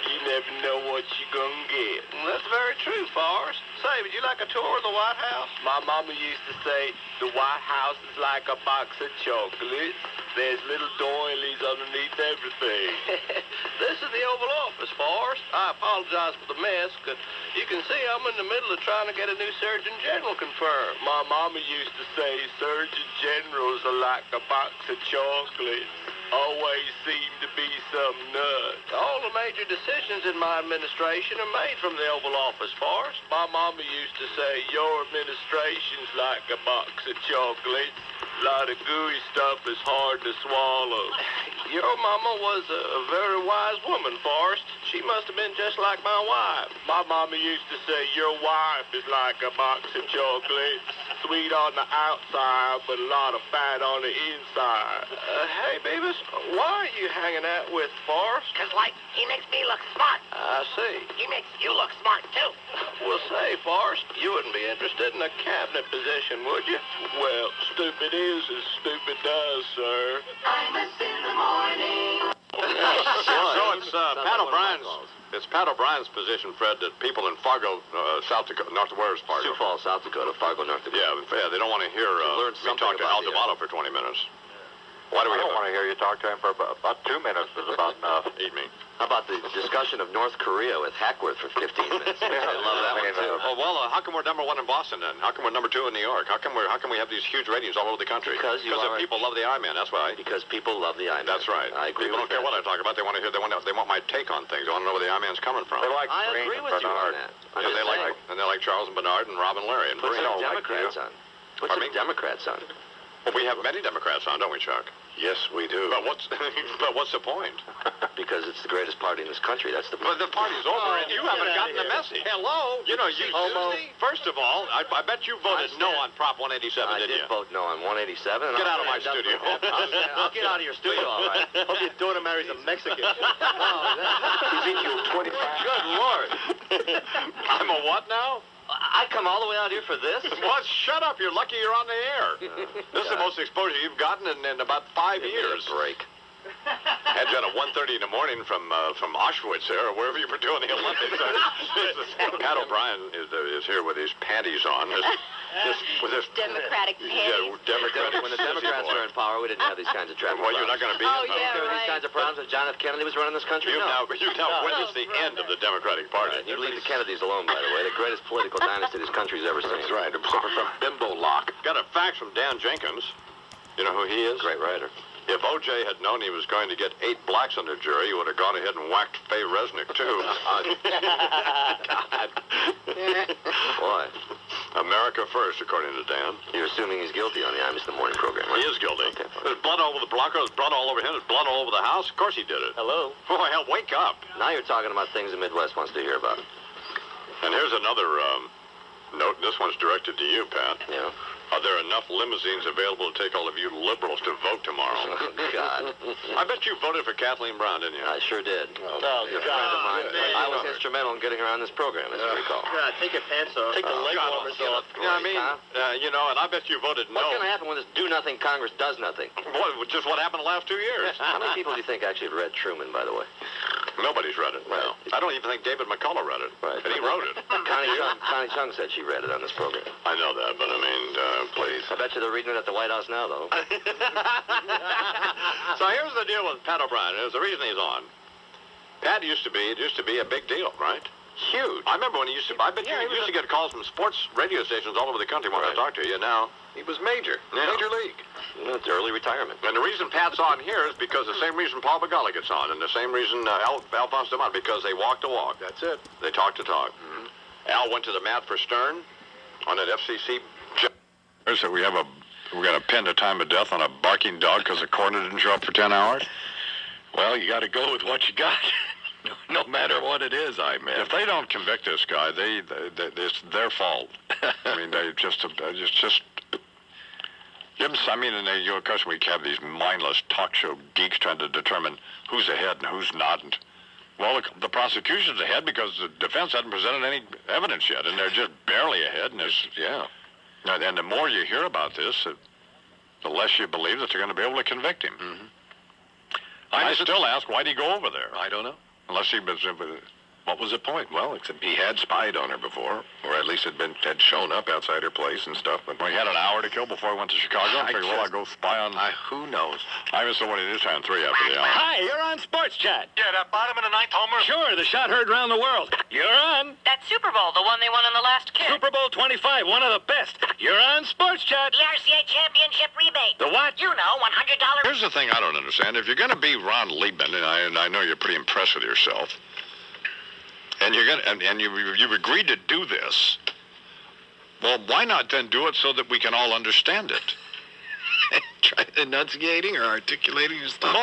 Speaker 5: You never know what you're gonna get. Well, that's very true, Forrest. Say, would you like a tour of the White House? My mama used to say, the White House is like a box of chocolates. There's little doilies underneath everything. This is the Oval Office, Forrest. I apologize for the mess, but you can see I'm in the middle of trying to get a new Surgeon General confirmed. My mama used to say Surgeon Generals are like a box of chocolates. Always seem to be some nuts. All the major decisions in my administration are made from the Oval Office, Forrest. My mama used to say, your administration's like a box of chocolates. A lot of gooey stuff is hard to swallow. Your mama was a very wise woman, Forrest. She must have been just like my wife. My mama used to say, your wife is like a box of chocolates. Sweet on the outside, but a lot of fat on the inside. Hey, Beavis, why are you hanging out with Forrest?
Speaker 2: Because, like, he makes me look smart.
Speaker 5: I see.
Speaker 2: He makes you look smart, too.
Speaker 5: Well, say, Forrest, you wouldn't be interested in a cabinet position, would you? Well, stupid is as stupid does, sir.
Speaker 4: Imus in the morning.
Speaker 1: So it's Pat O'Brien's. It's Pat O'Brien's position, Fred, that people in Fargo, South Dakota, North where's Fargo?
Speaker 7: Sioux Falls, South Dakota, Fargo, North Dakota.
Speaker 1: Yeah, they don't want to hear me talk to Al D'Amato for 20 minutes.
Speaker 6: Why do we don't want to hear you talk to him for about 2 minutes is about enough.
Speaker 1: Eat me.
Speaker 7: How about the discussion of North Korea with Hackworth for 15 minutes? I love that one, too.
Speaker 1: How come we're number one in Boston, then? How come we're number two in New York? How come we have these huge ratings all over the country?
Speaker 7: Because
Speaker 1: people love the I-Man, that's why.
Speaker 7: Because people love the I-Man.
Speaker 1: That's right.
Speaker 7: I agree
Speaker 1: People
Speaker 7: with
Speaker 1: don't care
Speaker 7: that.
Speaker 1: what I talk about. They want to hear. They want my take on things. They want to know where the I-Man's coming from.
Speaker 6: They like
Speaker 7: I
Speaker 6: Green
Speaker 7: agree
Speaker 6: and
Speaker 7: with you on
Speaker 6: Bernard.
Speaker 7: that.
Speaker 1: And they like Charles and Bernard and Rob and Larry and
Speaker 7: Put
Speaker 1: Breen.
Speaker 7: some Democrats on. Put some
Speaker 1: Pardon me?
Speaker 7: Democrats on.
Speaker 1: Well, we have many Democrats on, don't we, Chuck?
Speaker 10: Yes, we do.
Speaker 1: But what's the point?
Speaker 7: Because it's the greatest party in this country. That's the
Speaker 1: But
Speaker 7: point.
Speaker 1: the party's over, and you haven't gotten the message. Hello? You know, you first of all, I bet you voted no on Prop 187,
Speaker 7: I
Speaker 1: didn't
Speaker 7: did
Speaker 1: you?
Speaker 7: vote no on 187.
Speaker 1: Get out of my studio.
Speaker 7: I'll get out of your studio, all right.
Speaker 6: Hope your daughter marries a Mexican.
Speaker 10: Ezekiel 25.
Speaker 7: Good Lord.
Speaker 1: I'm a what now?
Speaker 7: I come all the way out here for this?
Speaker 1: What? Shut up. You're lucky you're on the air. This is the most exposure you've gotten in about 5 years.
Speaker 7: Break.
Speaker 1: Had you on at 1:30 in the morning from Auschwitz there, or wherever you were doing the Olympics. Pat O'Brien is here with his panties on. With this
Speaker 17: Democratic
Speaker 1: Yeah, Democratic.
Speaker 7: When the Democrats were in power, we didn't have these kinds of traffic
Speaker 1: Well, you're not
Speaker 7: problems.
Speaker 1: going to be
Speaker 17: Oh,
Speaker 1: in
Speaker 17: yeah,
Speaker 1: power.
Speaker 7: There were these kinds of problems when John F. Kennedy was running this country?
Speaker 1: You've
Speaker 7: No.
Speaker 1: now witnessed the end of the Democratic Party.
Speaker 7: Right. You leave the Kennedys alone, by the way. The greatest political dynasty this country's ever seen.
Speaker 1: That's right. Suffer from bimbo lock. Got a fax from Dan Jenkins. You know who he is?
Speaker 7: Great writer.
Speaker 1: If O.J. had known he was going to get 8 blacks on the jury, he would have gone ahead and whacked Faye Resnick, too.
Speaker 7: God. Boy.
Speaker 1: America first, according to Dan.
Speaker 7: You're assuming he's guilty on the Imus in the Morning program, right?
Speaker 1: He is guilty. There's blood all over the block. There's blood all over him. There's blood all over the house. Of course he did it.
Speaker 6: Hello.
Speaker 1: Boy, hell, wake up.
Speaker 7: Now you're talking about things the Midwest wants to hear about.
Speaker 1: And here's another note. This one's directed to you, Pat.
Speaker 7: Yeah.
Speaker 1: Are there enough limousines available to take all of you liberals to vote tomorrow?
Speaker 7: Oh, God.
Speaker 1: I bet you voted for Kathleen Brown, didn't you?
Speaker 7: I sure did.
Speaker 6: Oh,
Speaker 7: You're a friend of mine.
Speaker 6: man.
Speaker 7: I was instrumental in getting her on this program, as you recall.
Speaker 6: God, take your pants off. Take the leg
Speaker 1: God,
Speaker 6: warmers
Speaker 1: you know,
Speaker 6: off.
Speaker 1: you know what I mean? And I bet you voted no.
Speaker 7: What's going to happen when this do-nothing Congress does nothing?
Speaker 1: Just what happened the last 2 years.
Speaker 7: How many people do you think actually read Truman, by the way?
Speaker 1: Nobody's read it.
Speaker 7: Well,
Speaker 1: I don't even think David McCullough read it.
Speaker 7: Right.
Speaker 1: And he wrote it.
Speaker 7: Connie Chung said she read it on this program.
Speaker 1: I know that, but I mean, please.
Speaker 7: I bet you they're reading it at the White House now, though.
Speaker 1: So here's the deal with Pat O'Brien. There's the reason he's on. Pat used to be a big deal, right? Huge. I remember when he used to. I bet you used to get calls from sports radio stations all over the country when I talked to you. Now he was major league.
Speaker 7: It's early retirement.
Speaker 1: And the reason Pat's on here is because the same reason Paul Begala gets on, and the same reason Alphonse Demont, because they walk the walk. That's it. They talk the talk. Mm-hmm. Al went to the mat for Stern on that FCC. So we got to pin the time of death on a barking dog because the coroner didn't show up for 10 hours. Well, you got to go with what you got. No matter what it is, if they don't convict this guy, it's their fault. I mean, of course, we have these mindless talk show geeks trying to determine who's ahead and who's not. And, well, the prosecution's ahead because the defense hasn't presented any evidence yet, and they're just barely ahead. And And the more you hear about this, the less you believe that they're going to be able to convict him.
Speaker 7: Mm-hmm.
Speaker 1: I still ask, why'd he go over there?
Speaker 7: I don't know.
Speaker 1: Unless he was...
Speaker 17: What was the point? Well, except he had spied on her before, or at least had shown up outside her place and stuff. But
Speaker 1: he had an hour to kill before he went to Chicago. I figured, well, I'll go spy on...
Speaker 17: who knows?
Speaker 1: I was the one who just had 3 after the hour.
Speaker 8: Hi, you're on Sports Chat.
Speaker 12: Yeah, that bottom of the 9th homer.
Speaker 8: Sure, the shot heard around the world. You're on.
Speaker 18: That Super Bowl, the one they won in the last kick.
Speaker 8: Super Bowl 25, one of the best. You're on Sports Chat.
Speaker 18: The RCA Championship rebate.
Speaker 8: The what?
Speaker 18: You know, $100.
Speaker 1: Here's the thing I don't understand. If you're going to be Ron Liebman, and I know you're pretty impressed with yourself, and you've agreed to do this, well, why not then do it so that we can all understand it?
Speaker 17: Try enunciating or articulating his thoughts.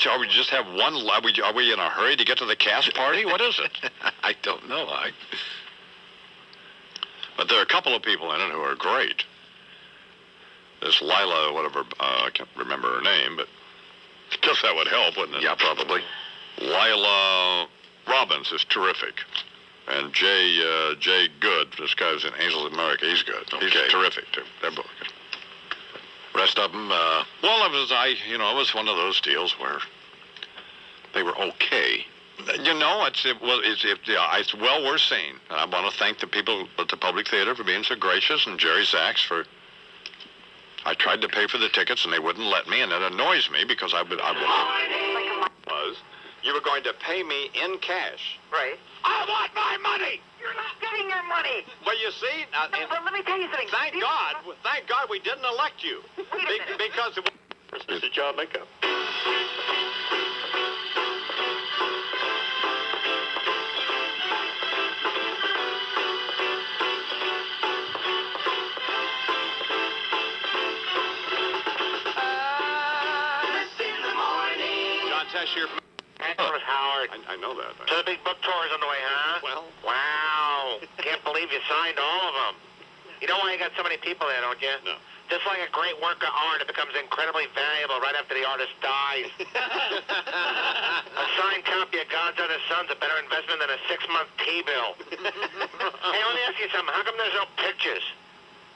Speaker 1: Are we just have one? Are we in a hurry to get to the cast party? What is it?
Speaker 17: I don't know.
Speaker 1: But there are a couple of people in it who are great. This Lila, whatever, I can't remember her name, but I guess that would help, wouldn't it?
Speaker 17: Yeah, probably.
Speaker 1: Lila Robbins is terrific. And Jay Good, this guy's in Angels of America, he's good.
Speaker 17: Okay.
Speaker 1: He's terrific, too. They're both good. Rest of them, well, it was one of those deals where they were okay. It's well worth seeing. And I want to thank the people at the Public Theater for being so gracious, and Jerry Sachs for... I tried to pay for the tickets, and they wouldn't let me, and it annoys me because I you were going to pay me in cash.
Speaker 3: Right.
Speaker 2: I want my money.
Speaker 3: You're not getting your money.
Speaker 1: Well, you see...
Speaker 3: But let me tell you something.
Speaker 1: Thank God we didn't elect you. Because...
Speaker 17: Mr. John Makeup.
Speaker 1: John Tessier...
Speaker 2: Howard.
Speaker 1: I know that.
Speaker 2: So the big book tour is on the way, huh?
Speaker 1: Well.
Speaker 2: Wow. Can't believe you signed all of them. You know why you got so many people there, don't you?
Speaker 1: No.
Speaker 2: Just like a great work of art, it becomes incredibly valuable right after the artist dies. A signed copy of God's Other Son's a better investment than a 6-month T-bill. Hey, let me ask you something. How come there's no pictures?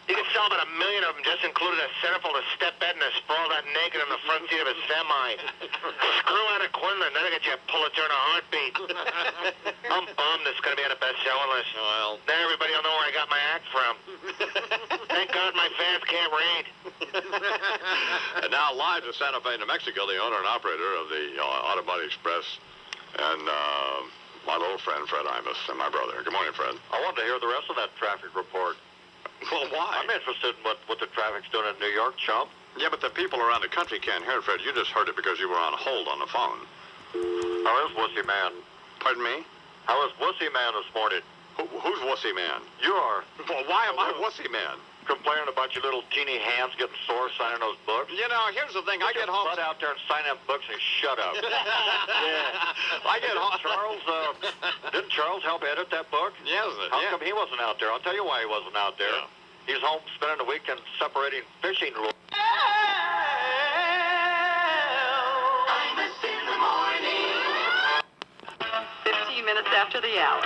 Speaker 2: You could sell about 1 million of them, just included a centerfold, a step bed, and a sprawled out naked on the front seat of a semi. Screw out of Quinlan, that'll get you a Pulitzer and a heartbeat. I'm bummed it's going to be on a bestseller list.
Speaker 1: Well.
Speaker 2: Now everybody will know where I got my act from. Thank God my fans can't read.
Speaker 1: And now live to Santa Fe, New Mexico, the owner and operator of the Autobody Express, and my little friend Fred Imus and my brother. Good morning, Fred.
Speaker 6: I wanted to hear the rest of that traffic report.
Speaker 1: Well, why?
Speaker 6: I'm interested in what the traffic's doing in New York, chump.
Speaker 1: Yeah, but the people around the country can't hear it, Fred. You just heard it because you were on hold on the phone.
Speaker 6: How is Wussy Man?
Speaker 1: Pardon me?
Speaker 6: How is Wussy Man this morning?
Speaker 1: Who's Wussy Man?
Speaker 6: You are.
Speaker 1: Well, why am I Wussy Man?
Speaker 6: Complaining about your little teeny hands getting sore signing those books.
Speaker 1: You know, here's the thing. I get home...
Speaker 6: Butt out there and sign them books and shut up.
Speaker 1: Yeah. I get home...
Speaker 6: Didn't Charles help edit that book?
Speaker 1: Yes.
Speaker 6: How come he wasn't out there? I'll tell you why he wasn't out there.
Speaker 1: Yeah.
Speaker 6: He's home spending the weekend separating fishing lures.
Speaker 18: Imus in the morning.
Speaker 11: 15 minutes after the hour.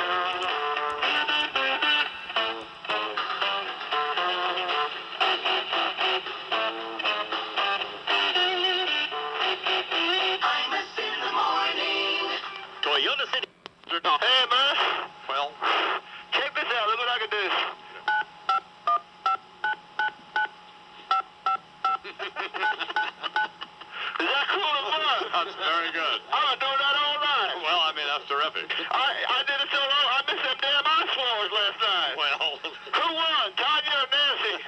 Speaker 18: Imus in the morning.
Speaker 8: Toyota City.
Speaker 2: Hey, man.
Speaker 1: Well...
Speaker 2: Check this out. Look what I can do. Is that cool or what?
Speaker 1: That's very good.
Speaker 2: I'm doing that all night.
Speaker 1: Well, I mean, that's terrific.
Speaker 2: I did it so long, I missed them damn ice floors last night.
Speaker 1: Well...
Speaker 2: Who won, Tanya or Nancy?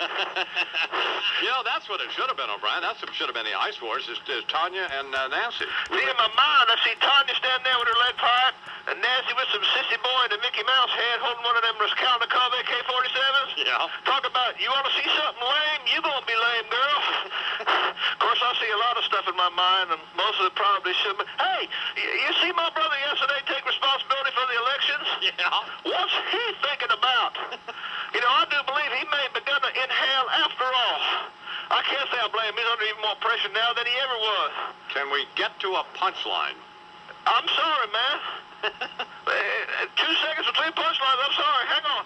Speaker 1: That's what it should have been, O'Brien. That should have been the Ice Wars, is Tanya and Nancy.
Speaker 2: See, in my mind, I see Tanya standing there with her lead pipe, and Nancy with some sissy boy in a Mickey Mouse head holding one of them Raskolnikov AK-47s.
Speaker 1: Yeah.
Speaker 2: Talk about, you want to see something lame? You gonna be lame, girl. Of course, I see a lot of stuff in my mind, and most of it probably shouldn't. Hey, you see my brother yesterday take responsibility for the elections?
Speaker 1: Yeah.
Speaker 2: What's he thinking about? I do believe he may have begun to inhale after all. I can't say I blame him. He's under even more pressure now than he ever was.
Speaker 1: Can we get to a punchline?
Speaker 2: I'm sorry, man. 2 seconds between punchlines. I'm sorry. Hang on.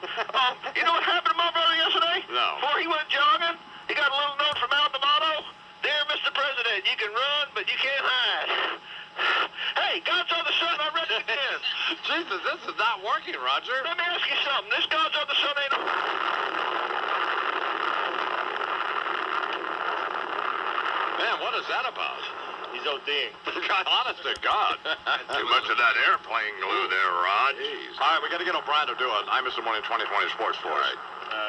Speaker 2: You know what happened to my brother
Speaker 1: yesterday? No. Before he went jogging, he got a little note from Al D'Amato. Dear Mr. President, you can run, but you can't hide. Hey, God's on the Sun, I read it again.
Speaker 7: Jesus, this is not working, Roger.
Speaker 1: Let me ask you something. This God's on the Sun ain't...
Speaker 7: Man, what is that about?
Speaker 8: He's ODing.
Speaker 7: Honest to God.
Speaker 1: Too much of that airplane glue there, Rod.
Speaker 7: Jeez. All right, we got to get O'Brien to do it. Imus Morning 2020 Sports for us.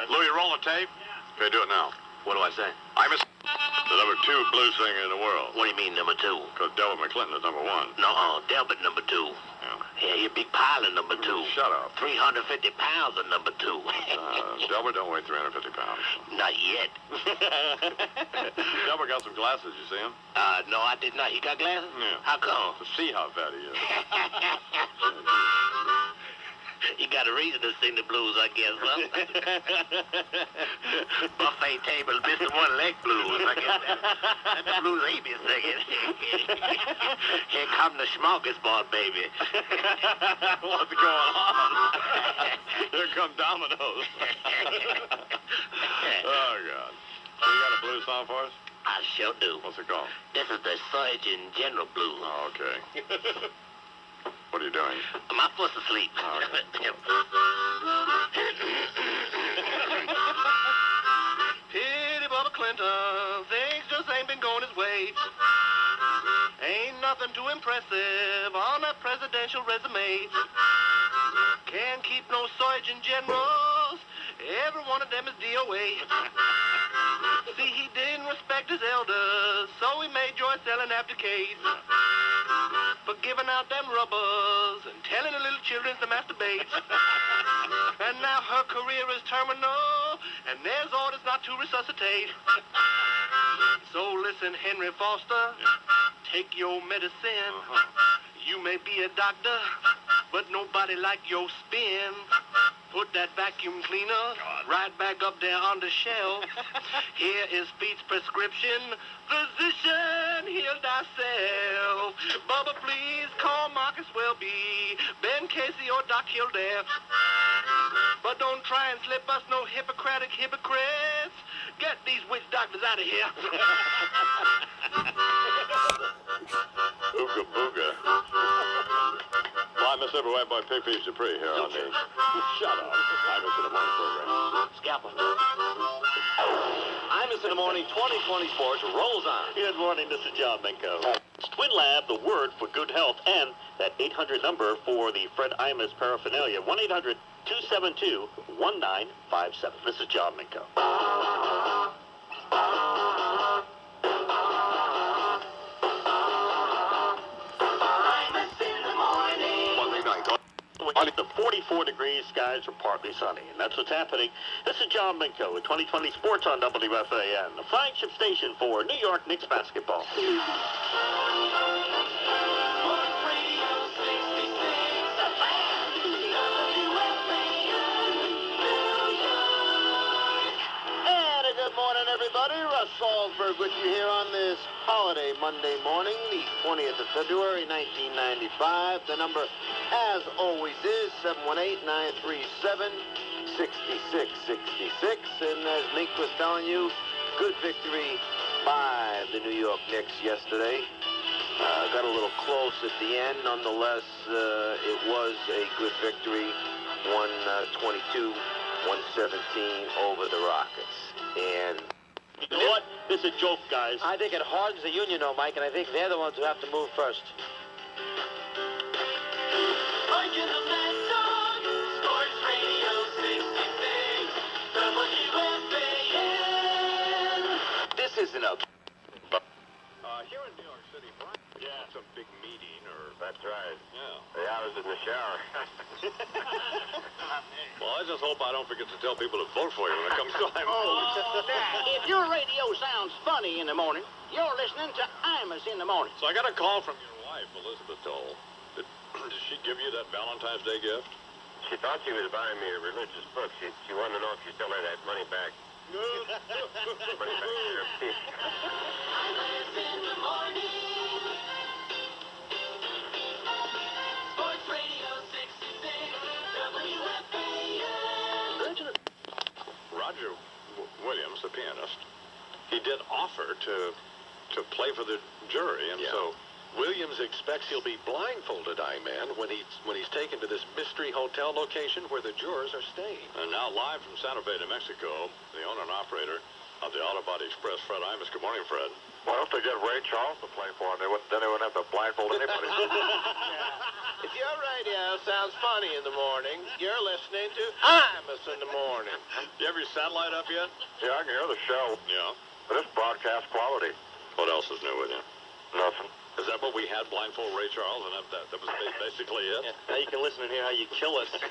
Speaker 7: Louis, roll the tape. Okay, do it now.
Speaker 8: What do I say?
Speaker 7: Imus, the number 2 blues singer in the world.
Speaker 8: What do you mean, number 2?
Speaker 7: Because Delbert McClinton is number 1.
Speaker 8: No, Delbert number 2. Yeah, you're a big pile of number 2.
Speaker 7: Shut up.
Speaker 8: 350 pounds of number 2.
Speaker 7: Delbert don't weigh 350 pounds.
Speaker 8: Not yet.
Speaker 7: Delbert got some glasses, you see him?
Speaker 8: No, I did not. He got glasses?
Speaker 7: Yeah.
Speaker 8: How come?
Speaker 7: To see how fat he is.
Speaker 8: You got a reason to sing the blues, I guess, huh? Buffet table, Mr. One Leg Blues, I guess. That's the blues he be singing. Here come the smorgasbord, baby.
Speaker 7: What's going on? Here come dominoes. Oh, God. So you got a blues song for us?
Speaker 8: I sure do.
Speaker 7: What's it called?
Speaker 8: This is the Surgeon General Blues.
Speaker 7: Oh, okay. What are you doing?
Speaker 8: My foot's asleep.
Speaker 7: Oh, okay.
Speaker 2: Pity Bubba Clinton, things just ain't been going his way. Ain't nothing too impressive on that presidential resume. Can't keep no Surgeon Generals, every one of them is DOA. See, he didn't respect his elders, so he made Joyce Ellen abdicate. For giving out them rubbers and telling the little children to masturbate. And now her career is terminal, and there's orders not to resuscitate. So listen, Henry Foster, take your medicine. You may be a doctor, but nobody like your spin. Put that vacuum cleaner right back up there on the shelf. Here is Pete's prescription. Physician, heal thyself. Bubba, please call Marcus Welby, Ben Casey, or Doc Kildare. But don't try and slip us no Hippocratic hypocrites. Get these witch doctors out of here.
Speaker 7: Ooga booga. Well, I'm Mr. White Boy Pig Piece Dupree here on the... Shut up. I'm in the morning program.
Speaker 8: Scalpel.
Speaker 19: Imus in the Morning 2020 Sports rolls on. Good morning, this is John Minko. Twin Lab, the word for good health, and that 800 number for the Fred Imus paraphernalia, 1-800-272-1957. This is John Minko. The 44 degrees, skies are partly sunny, and that's what's happening. This is John Minko with 2020 Sports on WFAN, the flagship station for New York Knicks basketball.
Speaker 14: And a good morning, everybody. Russ Salzberg with you here on this holiday Monday morning, the 20th of February, 1995. The number, as always, is 718-937-6666. And as Mink was telling you, good victory by the New York Knicks yesterday. Got a little close at the end. Nonetheless, it was a good victory. 122-117 over the Rockets. And
Speaker 19: you know what? This is a joke, guys.
Speaker 9: I think it hardens the union, though, Mike, and I think they're the ones who have to move first.
Speaker 18: Mike and the Mad Dog, Sports Radio 66, WFAN.
Speaker 19: This isn't a...
Speaker 7: Here in New York City, Brian, some big meeting or...
Speaker 6: That's right.
Speaker 7: Yeah.
Speaker 6: Yeah, I was in the shower.
Speaker 7: Well, I just hope I don't forget to tell people to vote for you when it comes time.
Speaker 14: if your radio sounds funny in the morning, you're listening to Imus in the morning.
Speaker 7: So I got a call from your wife, Elizabeth Dole. Did she give you that Valentine's Day gift?
Speaker 6: She thought she was buying me a religious book. She wanted to know if she still had that money back.
Speaker 18: Imus in the morning. Sports Radio 66, WFAN.
Speaker 7: Roger
Speaker 1: to play for the jury, and so
Speaker 17: Williams expects he'll be blindfolded, I-Man, when he's taken to this mystery hotel location where the jurors are staying.
Speaker 1: And now live from Santa Fe, New Mexico, the owner and operator of the Auto Body Express, Fred Imus. Good morning, Fred.
Speaker 6: Well, if they get Ray Charles to play for him, then they wouldn't have to blindfold anybody.
Speaker 2: If your radio sounds funny in the morning, you're listening to Imus in the morning.
Speaker 1: Do you have your satellite up yet?
Speaker 6: Yeah, I can hear the show.
Speaker 1: Yeah.
Speaker 6: But it's broadcast quality.
Speaker 1: What else is new with you?
Speaker 6: Nothing.
Speaker 1: Is that what we had, blindfold Ray Charles, and that was basically it?
Speaker 19: Yeah, now you can listen and hear how you kill us.
Speaker 18: Imus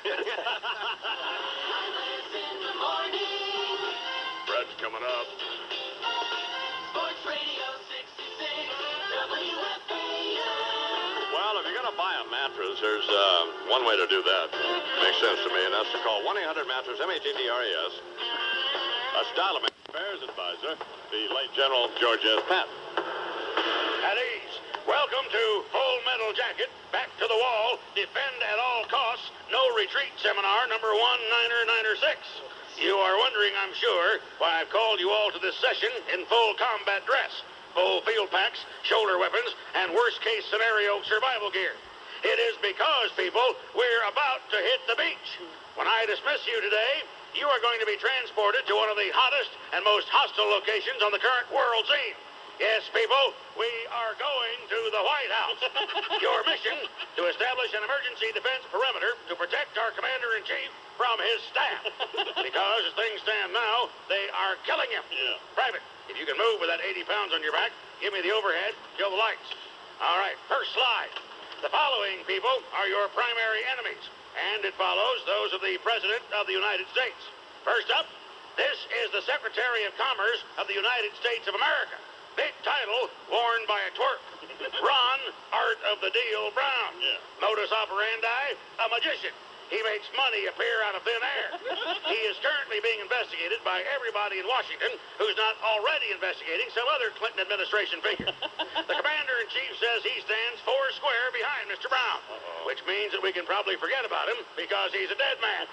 Speaker 18: in the morning.
Speaker 1: Fred's coming up.
Speaker 18: Sports Radio 66 WFAN.
Speaker 1: Well, if you're going to buy a mattress, there's one way to do that. Makes sense to me, and that's to call 1-800-MATTRESS, M-A-T-T-R-E-S. A Style of Affairs advisor, the late General George S. Patton.
Speaker 8: At ease. Welcome to Full Metal Jacket, Back to the Wall, Defend at All Costs, No Retreat Seminar number 1996. You are wondering, I'm sure, why I've called you all to this session in full combat dress, full field packs, shoulder weapons, and worst-case scenario survival gear. It is because, people, we're about to hit the beach. When I dismiss you today, you are going to be transported to one of the hottest and most hostile locations on the current world scene. Yes, people, we are going to the White House. Your mission, to establish an emergency defense perimeter to protect our commander-in-chief from his staff. Because as things stand now, they are killing him.
Speaker 1: Yeah.
Speaker 8: Private, if you can move with that 80 pounds on your back, give me the overhead, kill the lights. All right, first slide. The following, people, are your primary enemies, and it follows those of the President of the United States. First up, this is the Secretary of Commerce of the United States of America. Big title, worn by a twerp. Ron, Art of the Deal Brown.
Speaker 1: Yeah.
Speaker 8: Modus operandi, a magician. He makes money appear out of thin air. He is currently being investigated by everybody in Washington who's not already investigating some other Clinton administration figure. The commander-in-chief says he stands 4 square behind Mr. Brown, which means that we can probably forget about him because he's a dead man.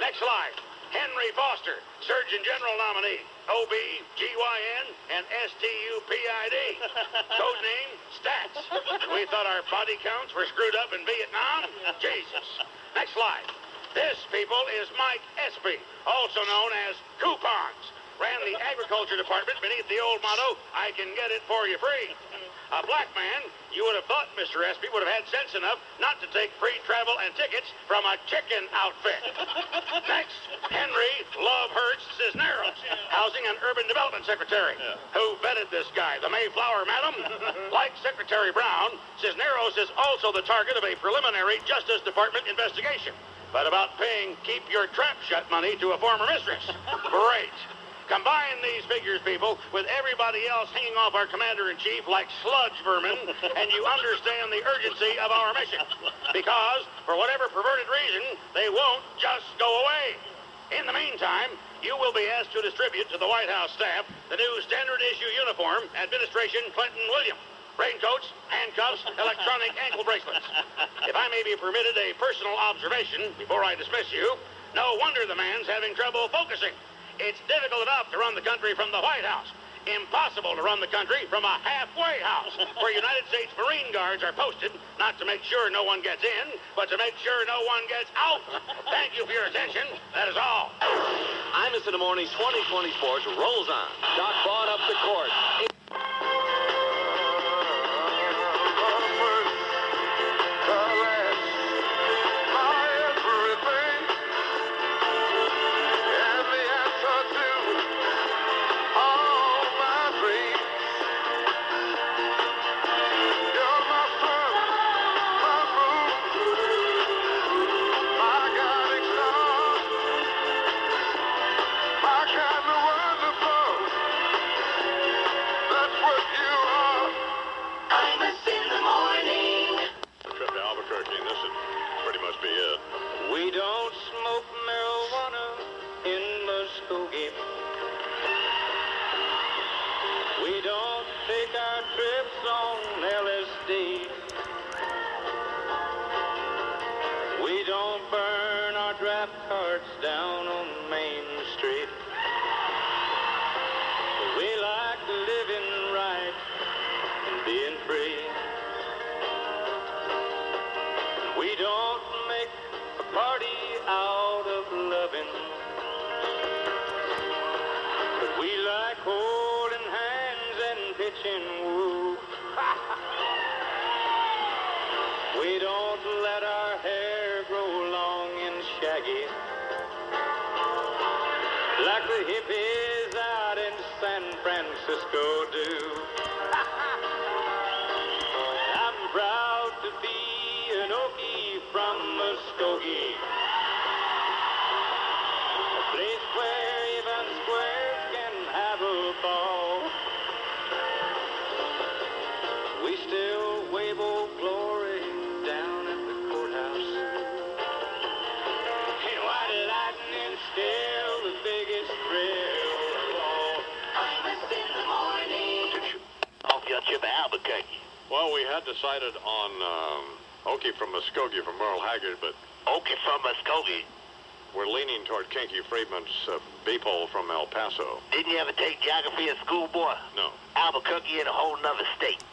Speaker 8: Next slide. Henry Foster, Surgeon General nominee, OB-GYN, and STUPID. Code name, Stats. We thought our body counts were screwed up in Vietnam? Jesus. Next slide. This, people, is Mike Espy, also known as Coupons. Ran the agriculture department beneath the old motto, I can get it for you free. A black man, you would have thought Mr. Espy would have had sense enough not to take free travel and tickets from a chicken outfit. Next, Henry Love Hurts Cisneros, Housing and Urban Development Secretary. Who vetted this guy? The Mayflower Madam? Like Secretary Brown, Cisneros is also the target of a preliminary Justice Department investigation, but about paying keep your trap shut money to a former mistress. Great. Combine these figures, people, with everybody else hanging off our commander-in-chief like sludge vermin, and you understand the urgency of our mission. Because, for whatever perverted reason, they won't just go away. In the meantime, you will be asked to distribute to the White House staff the new standard-issue uniform, Administration Clinton-William. Raincoats, handcuffs, electronic ankle bracelets. If I may be permitted a personal observation before I dismiss you, no wonder the man's having trouble focusing. It's difficult enough to run the country from the White House. Impossible to run the country from a halfway house where United States Marine Guards are posted, not to make sure no one gets in, but to make sure no one gets out. Thank you for your attention. That is all.
Speaker 5: Imus in the Morning 2020 Sports rolls on. Doc Vaughn up the court.
Speaker 8: We don't smoke marijuana in Muskogee. We don't take our trips on LSD. We don't burn our draft cards down on Main Street. We like living
Speaker 20: and woo. We don't let our hair grow long and shaggy like the hippies out in San Francisco do. I'm proud to be an Okie from Muskogee, a place where even squares can have a ball. We still wave Old Glory down at the courthouse, and white lightning still the biggest thrill of all.
Speaker 10: Imus in the morning. Off your trip to Albuquerque.
Speaker 1: Well, we had decided on Okie from Muskogee from Merle Haggard, but
Speaker 10: Okie from Muskogee.
Speaker 1: we're leaning toward Kinky Friedman's Beepole from El Paso.
Speaker 10: Didn't you ever take geography in school, boy?
Speaker 1: No,
Speaker 10: Albuquerque in a whole nother state.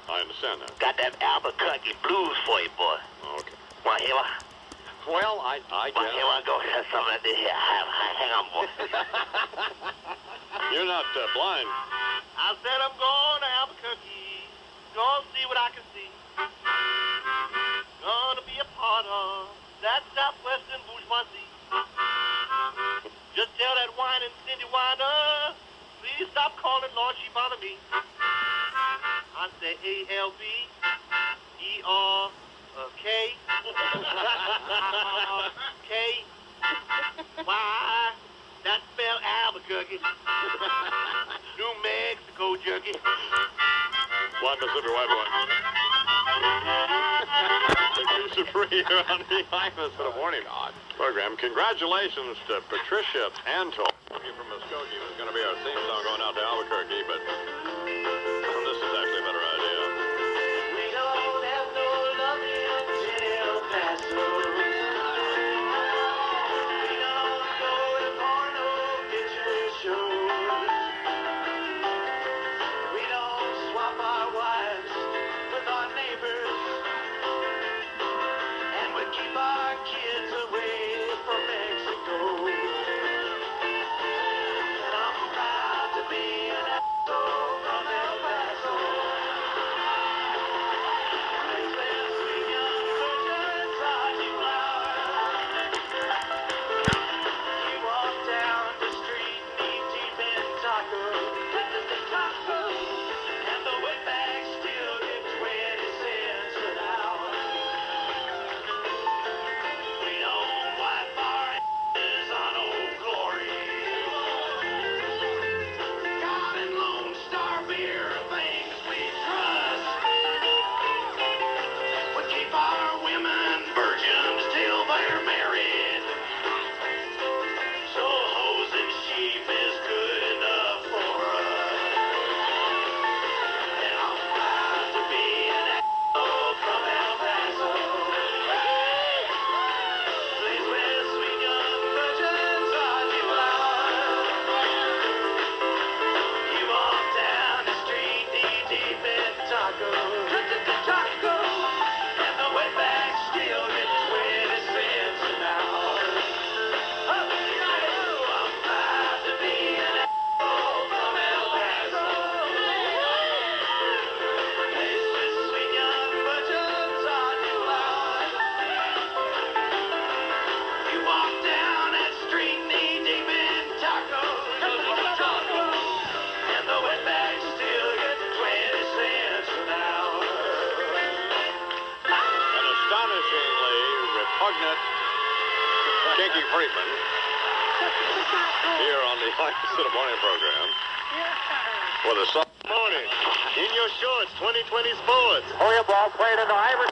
Speaker 1: I understand that.
Speaker 10: Got that Albuquerque blues for you, boy.
Speaker 1: Oh, okay.
Speaker 10: Want to hear one?
Speaker 1: Well, I
Speaker 10: Want
Speaker 1: guess.
Speaker 10: to hear one? Go ahead, something like this here. Hang on, boy.
Speaker 1: You're not blind.
Speaker 2: I said I'm going to Albuquerque. Gonna see what I can see. Gonna be a part of that southwestern bourgeoisie. Just tell that whining Cindy Winder, please stop calling Lord, she bother me. I say A-L-B-E-R-K. K. Why? That spell Albuquerque. New Mexico junkie.
Speaker 1: Blind Mississippi White Boy. Producer Free here on the Imus in the Morning program. Congratulations to Patricia Antle from Muskogee, who's going to be our theme song going out to Albuquerque, but this is actually a better idea.
Speaker 18: We don't have no love in El Paso. We don't go to porno picture shows. We don't swap our wives with our neighbors. And we keep our kids away from Mexico. And I'm proud to be an asshole from El Paso.
Speaker 1: Repugnant Kinky Friedman here on the Imus in the Morning program with a song.
Speaker 2: Morning. In your shorts, 2020 sports.
Speaker 14: Hoya ball played in the Irish.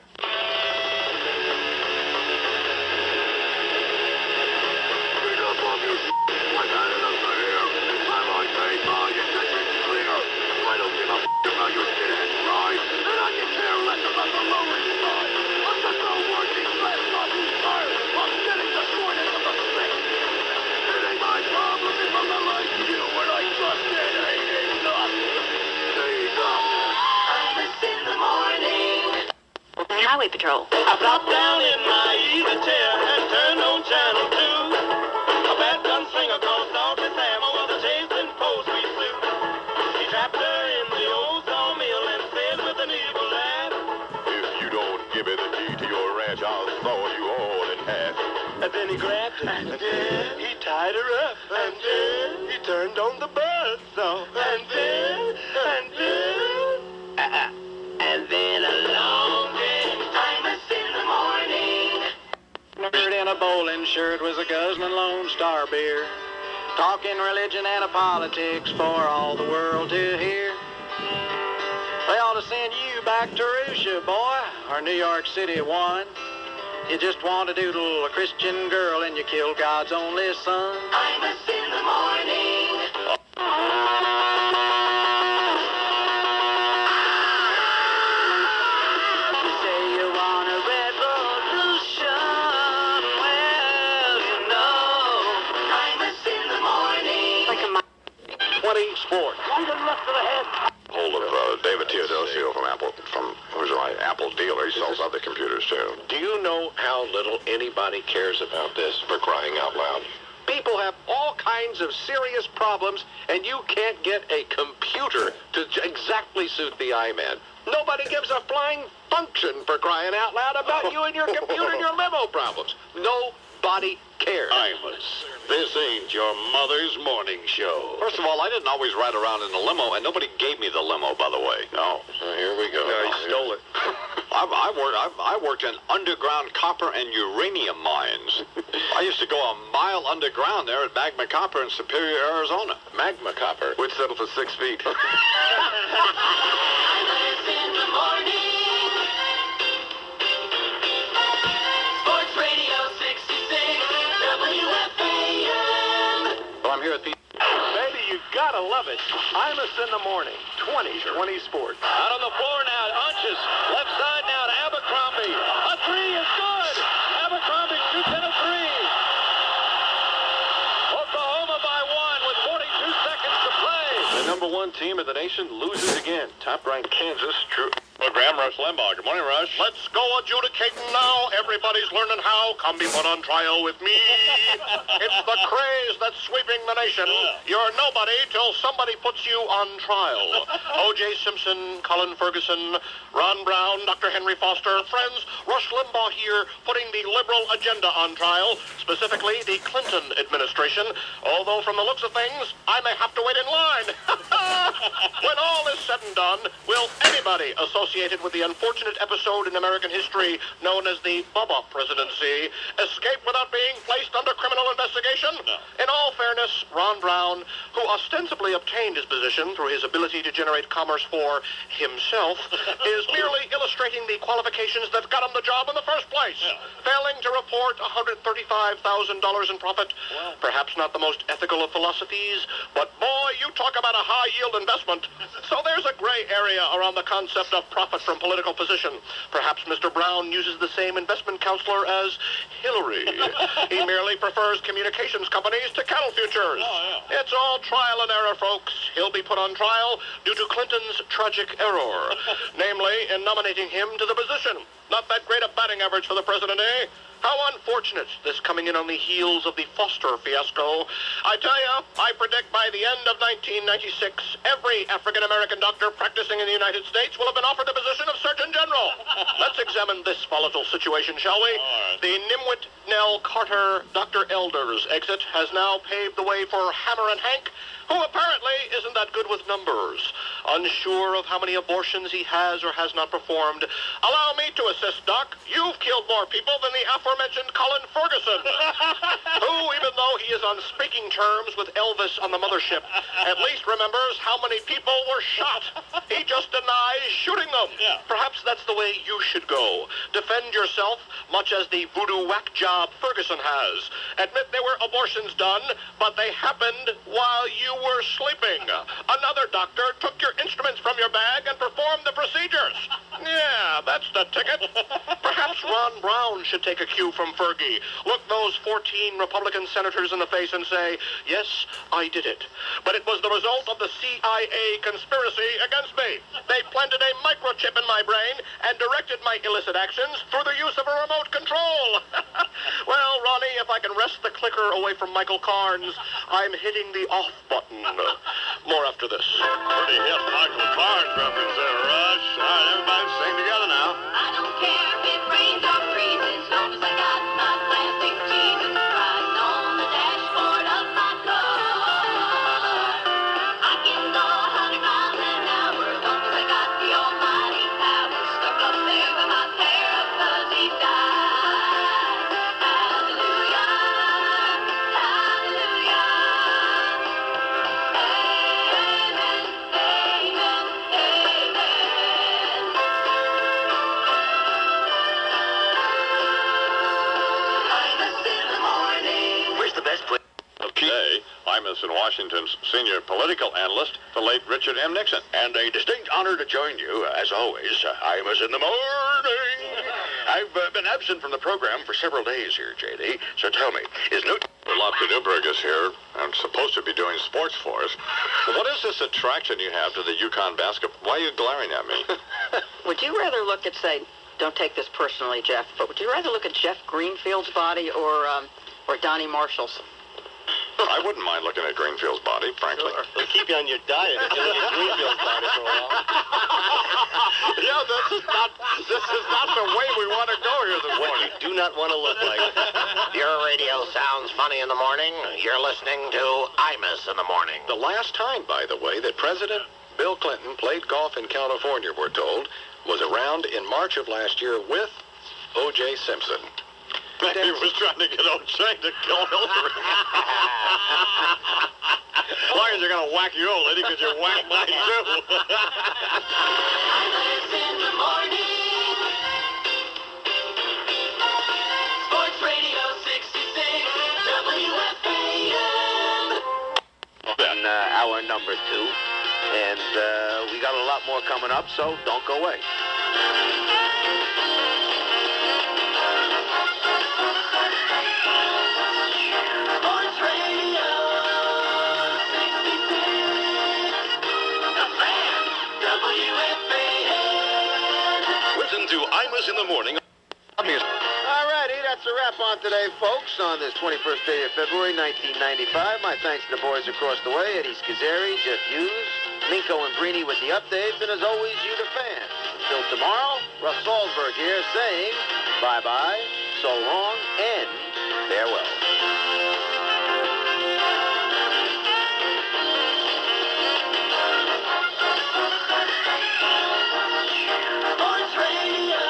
Speaker 11: Highway Patrol.
Speaker 2: I flopped down in my easy chair and turned on channel 2. A bad gunslinger called Salty Sam with a chasing post we flew. He trapped her in the old
Speaker 15: just throw you all in half.
Speaker 13: And then he grabbed her. And then he tied her up. And then he turned on the buzzsaw. And then
Speaker 18: a long day. Imus in the morning.
Speaker 20: In a bowling shirt was a guzzling Lone Star beer, talking religion and politics for all the world to hear. They ought to send you back to Russia, boy, or New York City one. You just want to doodle a Christian girl and you kill God's only son.
Speaker 18: Imus in the morning.
Speaker 20: You say you want a revolution, well, you know.
Speaker 18: Imus in the morning.
Speaker 9: Like a
Speaker 5: 20 sports.
Speaker 6: Hold of David Teodosio from who's my Apple dealer. He sells other computers too.
Speaker 5: Do you know how little anybody cares about this, for crying out loud? People have all kinds of serious problems, and you can't get a computer to exactly suit the iMan. Nobody gives a flying function, for crying out loud, about you and your computer and your limo problems. Nobody cares.
Speaker 1: Imus, this ain't your mother's morning show. First of all, I didn't always ride around in a limo, and nobody gave me the limo, by the way.
Speaker 6: No. Here we go.
Speaker 5: No, he stole it.
Speaker 1: I worked in underground copper and uranium mines. I used to go a mile underground there at Magma Copper in Superior, Arizona.
Speaker 5: Magma Copper.
Speaker 6: We'd settle for 6 feet.
Speaker 18: Imus in the morning. Sports Radio 66 WFAN.
Speaker 5: Well, I'm here at the...
Speaker 12: Baby, you gotta love it. Imus in the morning. 20 sports.
Speaker 5: Out on the floor now, Hunches. Left side now to Abercrombie. A three is good. Abercrombie shoots in a three. Oklahoma by 1 with 42 seconds to play.
Speaker 12: The number 1 team of the nation loses again. Top-ranked Kansas. True.
Speaker 1: Program, Rush Limbaugh. Good morning, Rush. Let's go adjudicating now. Everybody's learning how. Come be put on trial with me. It's the craze that's sweeping the nation. You're nobody till somebody puts you on trial. O.J. Simpson, Colin Ferguson, Ron Brown, Dr. Henry Foster. Friends, Rush Limbaugh here, putting the liberal agenda on trial, specifically the Clinton administration. Although from the looks of things, I may have to wait in line. When all is said and done, will anybody associated with the unfortunate episode in American history known as the Bubba presidency escape without being placed under criminal investigation? No. In all fairness, Ron Brown, who ostensibly obtained his position through his ability to generate commerce for himself, is merely illustrating the qualifications that got him the job in the first place. Failing to report $135,000 in profit, perhaps not the most ethical of philosophies, but boy, you talk about a high-yield investment. So there's a gray area around the concept of profit from political position. Perhaps Mr. Brown uses the same investment counselor as Hillary. He merely prefers communications companies to cattle futures. It's all trial and error, folks. He'll be put on trial due to Clinton's tragic error, namely in nominating him to the position. Not that great a batting average for the president, eh? How unfortunate, this coming in on the heels of the Foster fiasco. I tell you, I predict by the end of 1996, every African-American doctor practicing in the United States will have been offered the position of Surgeon General. Let's examine this volatile situation, shall we? The Nimwit Nell Carter Dr. Elder's exit has now paved the way for Hammer and Hank, who apparently isn't that good with numbers. Unsure of how many abortions he has or has not performed. Allow me to assist, Doc. You've killed more people than the aforementioned Colin Ferguson, who, even though he is on speaking terms with Elvis on the mothership, at least remembers how many people were shot. He just denies shooting them. Perhaps that's the way you should go. Defend yourself, much as the voodoo whack job Ferguson has. Admit there were abortions done, but they happened while you were sleeping. Another doctor took your instruments from your bag and performed the procedures. Yeah, that's the ticket. Perhaps Ron Brown should take a cue from Fergie. Look those 14 Republican senators in the face and say, yes, I did it. But it was the result of the CIA conspiracy against me. They planted a microchip in my brain and directed my illicit actions through the use of a remote control. Well, Ronnie, if I can wrest the clicker away from Michael Carnes, I'm hitting the off button. More after this.
Speaker 15: Pretty hip Michael Carnes reference there, Rush. All right, everybody sing together now.
Speaker 18: I don't care if it rains or freezes.
Speaker 1: and Washington's senior political analyst, the late Richard M. Nixon.
Speaker 5: And a distinct honor to join you, as always. Imus in the morning. I've been absent from the program for several days here, J.D., so tell me, is Newt...
Speaker 1: Lofty Newberg is here. I'm supposed to be doing sports for us. What is this attraction you have to the Yukon basketball? Why are you glaring at me?
Speaker 11: Would you rather look at, say, don't take this personally, Jeff, but would you rather look at Jeff Greenfield's body or Donnie Marshall's?
Speaker 1: I wouldn't mind looking at Greenfield's body, frankly.
Speaker 19: Sure. It'll keep you on your diet if you look at Greenfield's body for a while.
Speaker 1: Yeah, this is not the way we want to go here this morning.
Speaker 19: You do not want to look like.
Speaker 2: Your radio sounds funny in the morning. You're listening to Imus in the morning.
Speaker 17: The last time, by the way, that President Bill Clinton played golf in California, we're told, was around in March of last year with O.J. Simpson.
Speaker 1: He was trying to get O.J. to kill Hillary. Lawyers are going to whack you, old lady, because you whacked mine, too.
Speaker 18: Imus in the morning. Sports Radio 66, WFAN.
Speaker 8: In hour number 2. And we got a lot more coming up, so don't go away.
Speaker 18: Sports Radio 66, The Fan, WFAN.
Speaker 10: Listen to Imus in the morning.
Speaker 14: All righty, that's a wrap on today, folks, on this 21st day of February, 1995. My thanks to the boys across the way, Eddie Schizzeri, Jeff Hughes, Minko and Brini with the updates, and as always, you the fans. Until tomorrow, Russ Salzberg here saying bye-bye, so long, and farewell.
Speaker 18: Sports Radio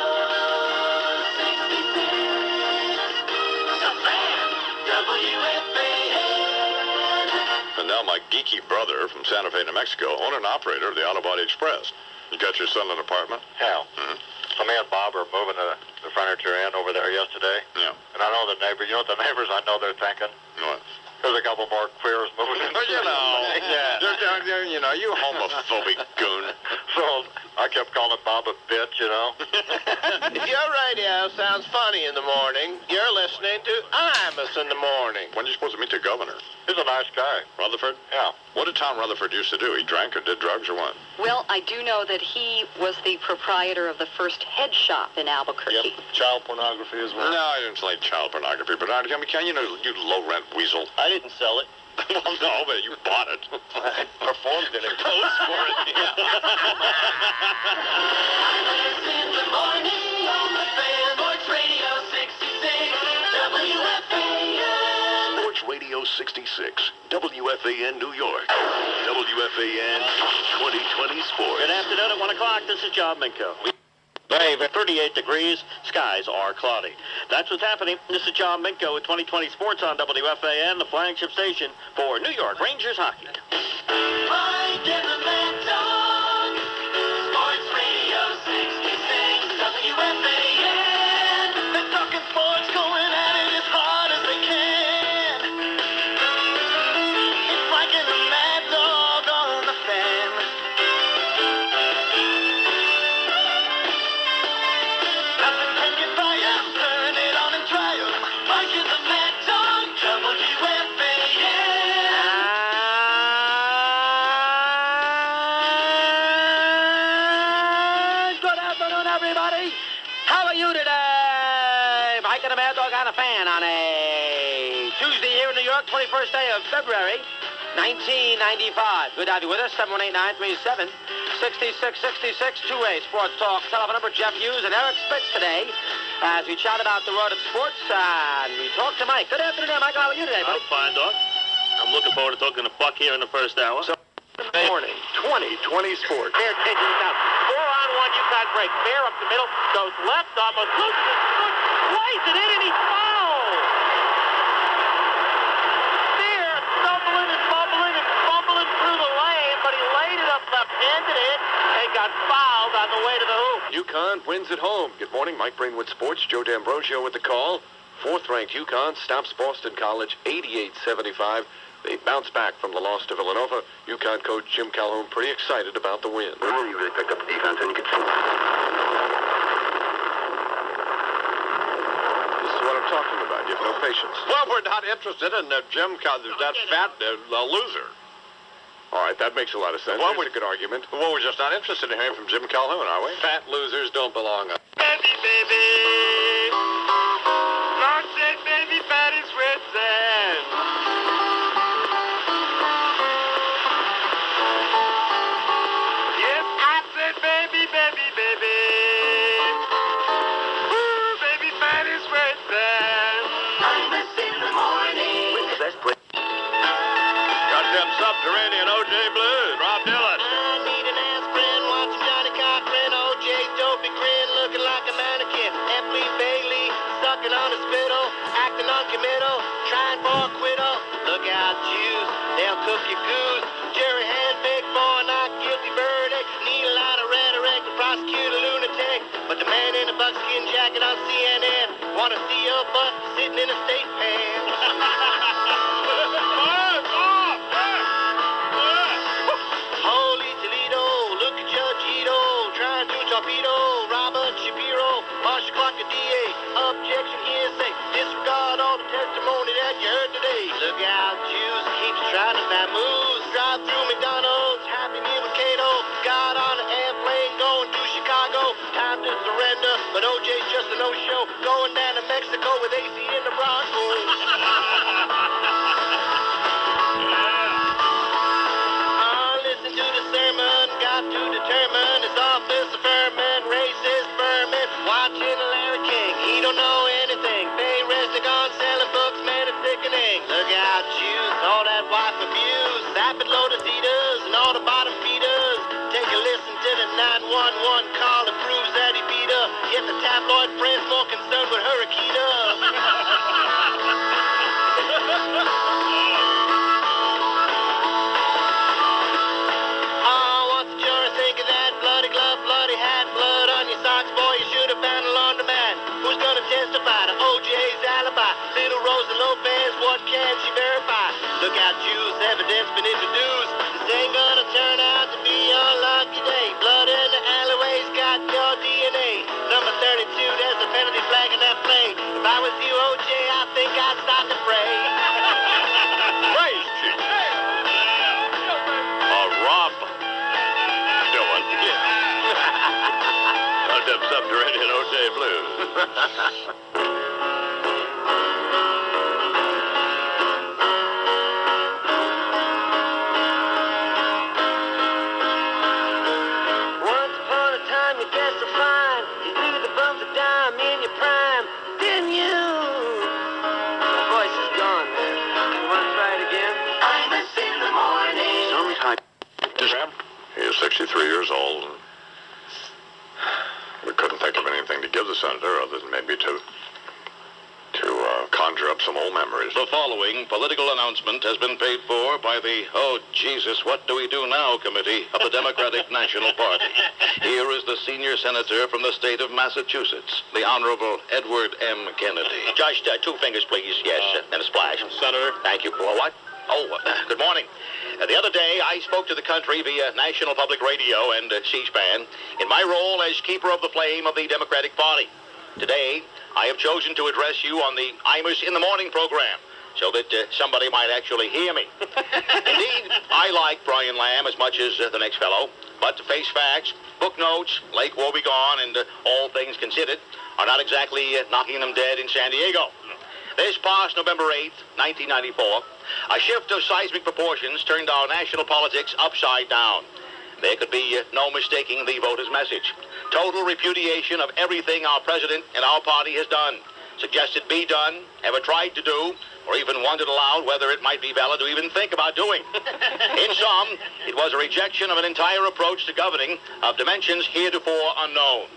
Speaker 18: 66, The Fan, WFAN.
Speaker 1: And now my geeky brother from Santa Fe, New Mexico, owner and operator of the Auto Body Express. You got your son an apartment?
Speaker 6: Yeah. So me and Bob are moving the furniture in over there yesterday.
Speaker 1: Yeah.
Speaker 6: And I know the neighbors, you know what the neighbors I know they're thinking?
Speaker 1: What?
Speaker 6: There's a couple more queers moving in.
Speaker 1: You know.
Speaker 6: Yeah.
Speaker 1: They're, you know, you homophobic goon.
Speaker 6: So I kept calling Bob a bitch, you know.
Speaker 2: If your radio sounds funny in the morning, you're listening to Imus in the morning.
Speaker 1: When are you supposed to meet the governor?
Speaker 6: He's a nice guy.
Speaker 1: Rutherford?
Speaker 6: Yeah.
Speaker 1: What did Tom Rutherford used to do? He drank or did drugs or what?
Speaker 11: Well, I do know that he was the proprietor of the first head shop in Albuquerque.
Speaker 6: Yep. Child pornography as well.
Speaker 1: No, I didn't say child pornography, but I mean, you know, you low-rent weasel.
Speaker 19: I didn't sell it.
Speaker 1: Well, no, but you bought it.
Speaker 19: I performed in it.
Speaker 1: Pose for it. Yeah.
Speaker 18: Imus in the morning on the Fan. Sports Radio 66, WFAN.
Speaker 10: Sports Radio 66, WFAN New York. WFAN 2020 Sports.
Speaker 19: Good afternoon at 1 o'clock. This is John Minko. Dave, at 38 degrees, skies are cloudy. That's what's happening. This is John Minko with 2020 Sports on WFAN, the flagship station for New York Rangers hockey.
Speaker 18: Mike and the Mad Dog. Sports Radio 66, WFAN. They're talking sports, going at it as hard as they can. It's Mike and the Mad Dog on the Fan. Nothing can get by 'em, turn it on and try 'em. Mike and the Mad Dog, WFAN.
Speaker 14: Good afternoon, everybody. How are you today? Mike and the Mad Dog on a Fan on a Tuesday here in New York, 21st day of February, 1995. Good to have you with us. 718-937-6666, 2A Sports Talk. Telephone number, Jeff Hughes and Eric Spitz today as we chat about the world of sports and we talk to Mike. Good afternoon, Mike. How are you today, buddy?
Speaker 19: I'm fine, Doc. I'm looking forward to talking to Buck here in the first hour.
Speaker 14: So, morning, 2020 Sports.
Speaker 2: Pay attention now. 4-on-1 Yukon break. Bear up the middle. Goes left. Almost loses it. Plays it in and he's fouled. Bear stumbling and bumbling and fumbling through the lane, but he laid it up left-handed in and got fouled on the way to the hoop.
Speaker 17: UConn wins at home. Good morning, Mike Brainwood Sports. Joe D'Ambrosio with the call. Fourth-ranked UConn stops Boston College 88-75. The bounce back from the loss to Villanova, UConn coach Jim Calhoun pretty excited about the win.
Speaker 6: You really picked up the defense, and you could see.
Speaker 17: This is what I'm talking about. You have no patience.
Speaker 1: Well, we're not interested in Jim Calhoun, that fat loser.
Speaker 17: All right, that makes a lot of sense.
Speaker 1: Well,
Speaker 17: That's a good argument.
Speaker 1: Well, we're just not interested in hearing from Jim Calhoun, are we?
Speaker 17: Fat losers don't belong.
Speaker 18: Baby, baby. Lord said baby fat is red sand. Yes, I said baby, baby, baby. Ooh, baby fat is red sand. Imus in the morning.
Speaker 1: With the best play. Got them subterranean OJ Blues, Rob Dylan.
Speaker 18: I need an aspirin, watching Johnny Cochran, OJ's dopey grin, looking like a mannequin. F.Lee Bailey, sucking on a spittle, acting non-committal, trying for acquittal. Look out, Jews, they'll cook your goose. Jury handpicked for a not guilty verdict. Need a lot of rhetoric to prosecute a lunatic. But the man in the buckskin jacket on CNN wanna see your butt sitting in a state pen. Holy Toledo, look at Judge Ito, trying to torpedo Robert Shapiro, Marshall Clark, the DA, objection hearsay, disregard all the testimony that you heard today. Look out, Jews, keeps trying to vamoose, drive through McDonald's, Happy Meal with Cato, got on an airplane going to Chicago, time to surrender, but OJ's just a no-show, going down to Mexico with AC in the Broncos. Listen to the sermon, got to determine his office of vermin, racist vermin, watching Larry King, he don't know anything, Faye Resnick on selling books, man, it's sickening. Look out, Jews, all that wife abuse, sapid lotus eaters and all the bottom feeders, take a listen to the 911 call that proves that he beat her, yet the tabloid press more concerned with what's the jury think of that? Bloody glove, bloody hat, blood on your socks, boy, you should have found a laundromat. Who's gonna testify to OJ's alibi? Little Rosa Lopez, what can she verify? Look out, Jews, evidence been introduced. This ain't gonna turn out to be your lucky day. Blood in the alleyways got your DNA. Number 32, there's a penalty flag in that play. If I was you, OJ, I think I'd stop and pray.
Speaker 1: Praise Jesus. Rob Dylan. Got them subterranean OJ Blues.
Speaker 18: Once upon a time, you guessed so fine. You threw the bums a dime in your prime, didn't you? My voice is gone, man. You want to try it again? Imus in the morning.
Speaker 1: Sometime. He is 63 years old. And we couldn't think of anything to give the senator other than maybe to conjure up some old memories.
Speaker 7: The following political announcement has been paid for by the Oh Jesus, What Do We Do Now Committee of the Democratic National Party. Here is the senior senator from the state of Massachusetts, the Honorable Edward M. Kennedy.
Speaker 8: Just 2 fingers, please. Yes, and a splash.
Speaker 7: Senator.
Speaker 8: Thank you. Well, what? Oh, good morning. The other day, I spoke to the country via National Public Radio and C-SPAN in my role as keeper of the flame of the Democratic Party. Today, I have chosen to address you on the Imus in the Morning program so that somebody might actually hear me. Indeed, I like Brian Lamb as much as the next fellow, but to face facts, book notes, Lake Woebegone, and all things considered are not exactly knocking them dead in San Diego. This past November 8th, 1994, a shift of seismic proportions turned our national politics upside down. There could be no mistaking the voters' message. Total repudiation of everything our president and our party has done, suggested be done, ever tried to do, or even wondered aloud whether it might be valid to even think about doing. In sum, it was a rejection of an entire approach to governing of dimensions heretofore unknown.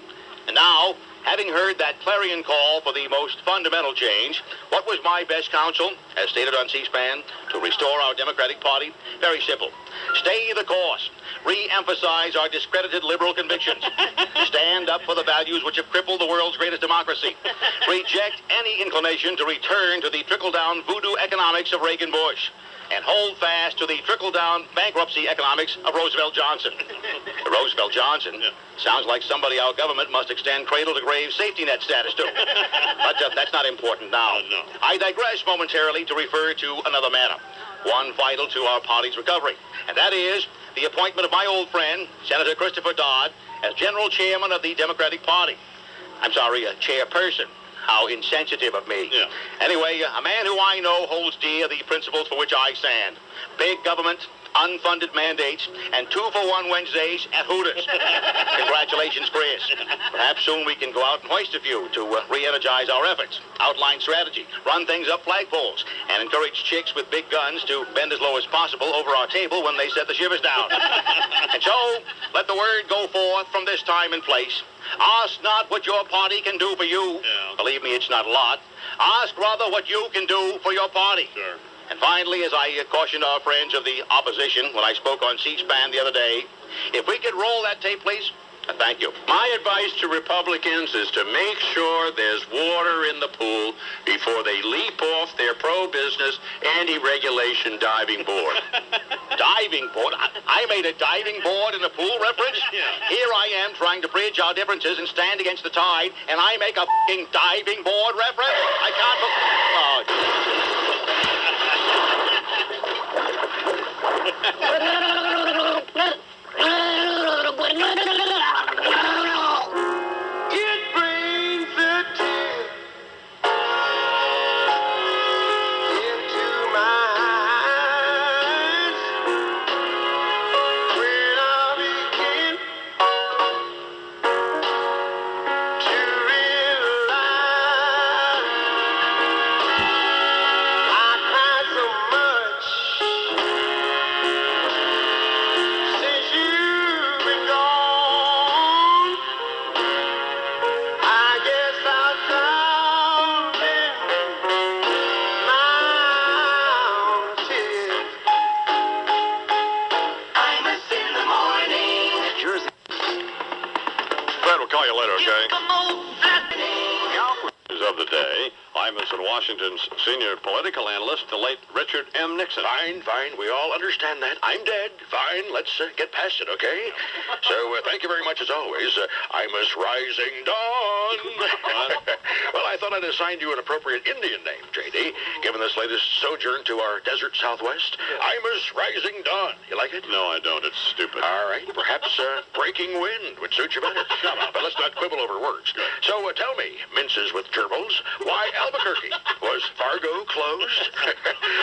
Speaker 8: And now, having heard that clarion call for the most fundamental change, what was my best counsel, as stated on C-SPAN, to restore our Democratic Party? Very simple. Stay the course. Re-emphasize our discredited liberal convictions. Stand up for the values which have crippled the world's greatest democracy. Reject any inclination to return to the trickle-down voodoo economics of Reagan Bush. and hold fast to the trickle-down bankruptcy economics of Roosevelt Johnson. Roosevelt Johnson sounds like somebody our government must extend cradle-to-grave safety net status to. But that's not important now.
Speaker 1: No.
Speaker 8: I digress momentarily to refer to another matter, one vital to our party's recovery, and that is the appointment of my old friend, Senator Christopher Dodd, as general chairman of the Democratic Party. I'm sorry, chairperson. How insensitive of me.
Speaker 1: Yeah.
Speaker 8: Anyway, a man who I know holds dear the principles for which I stand. Big government, unfunded mandates, and 2-for-1 Wednesdays at Hooters. Congratulations, Chris. Perhaps soon we can go out and hoist a few to re-energize our efforts, outline strategy, run things up flagpoles, and encourage chicks with big guns to bend as low as possible over our table when they set the shivers down. And so, let the word go forth from this time and place. Ask not what your party can do for you.
Speaker 1: Yeah.
Speaker 8: Believe me, it's not a lot. Ask rather what you can do for your party.
Speaker 1: Sure.
Speaker 8: And finally, as I cautioned our friends of the opposition when I spoke on C-SPAN the other day, if we could roll that tape, please. Thank you.
Speaker 7: My advice to Republicans is to make sure there's water in the pool before they leap off their pro-business, anti-regulation diving board.
Speaker 8: Diving board? I made a diving board in a pool reference?
Speaker 1: Yeah.
Speaker 8: Here I am trying to bridge our differences and stand against the tide, and I make a f***ing diving board reference? I can't...
Speaker 15: It brings a tear into my eyes when I begin to realize I cried so much since you've been gone. I guess I'll drown in my own tears.
Speaker 18: Imus in the morning.
Speaker 7: Jersey.
Speaker 1: Fred, we'll call you later, okay?
Speaker 18: The most happening.
Speaker 1: Of the day, Imus in Washington's senior political analyst, the late Richard M. Nixon.
Speaker 5: Fine. We all understand that. I'm dead. Fine. Let's get past it, okay? So, thank you very much as always. Imus Rising Dawn. Well, I thought I'd assign you an appropriate Indian name, J.D., given this latest sojourn to our desert southwest. Imus Rising Dawn. You like it?
Speaker 1: No, I don't. It's stupid.
Speaker 5: All right. Perhaps Breaking Wind would suit you better. Shut up. But let's not quibble over words. So, tell me, minces with gerbils, why Albuquerque? Was Fargo closed?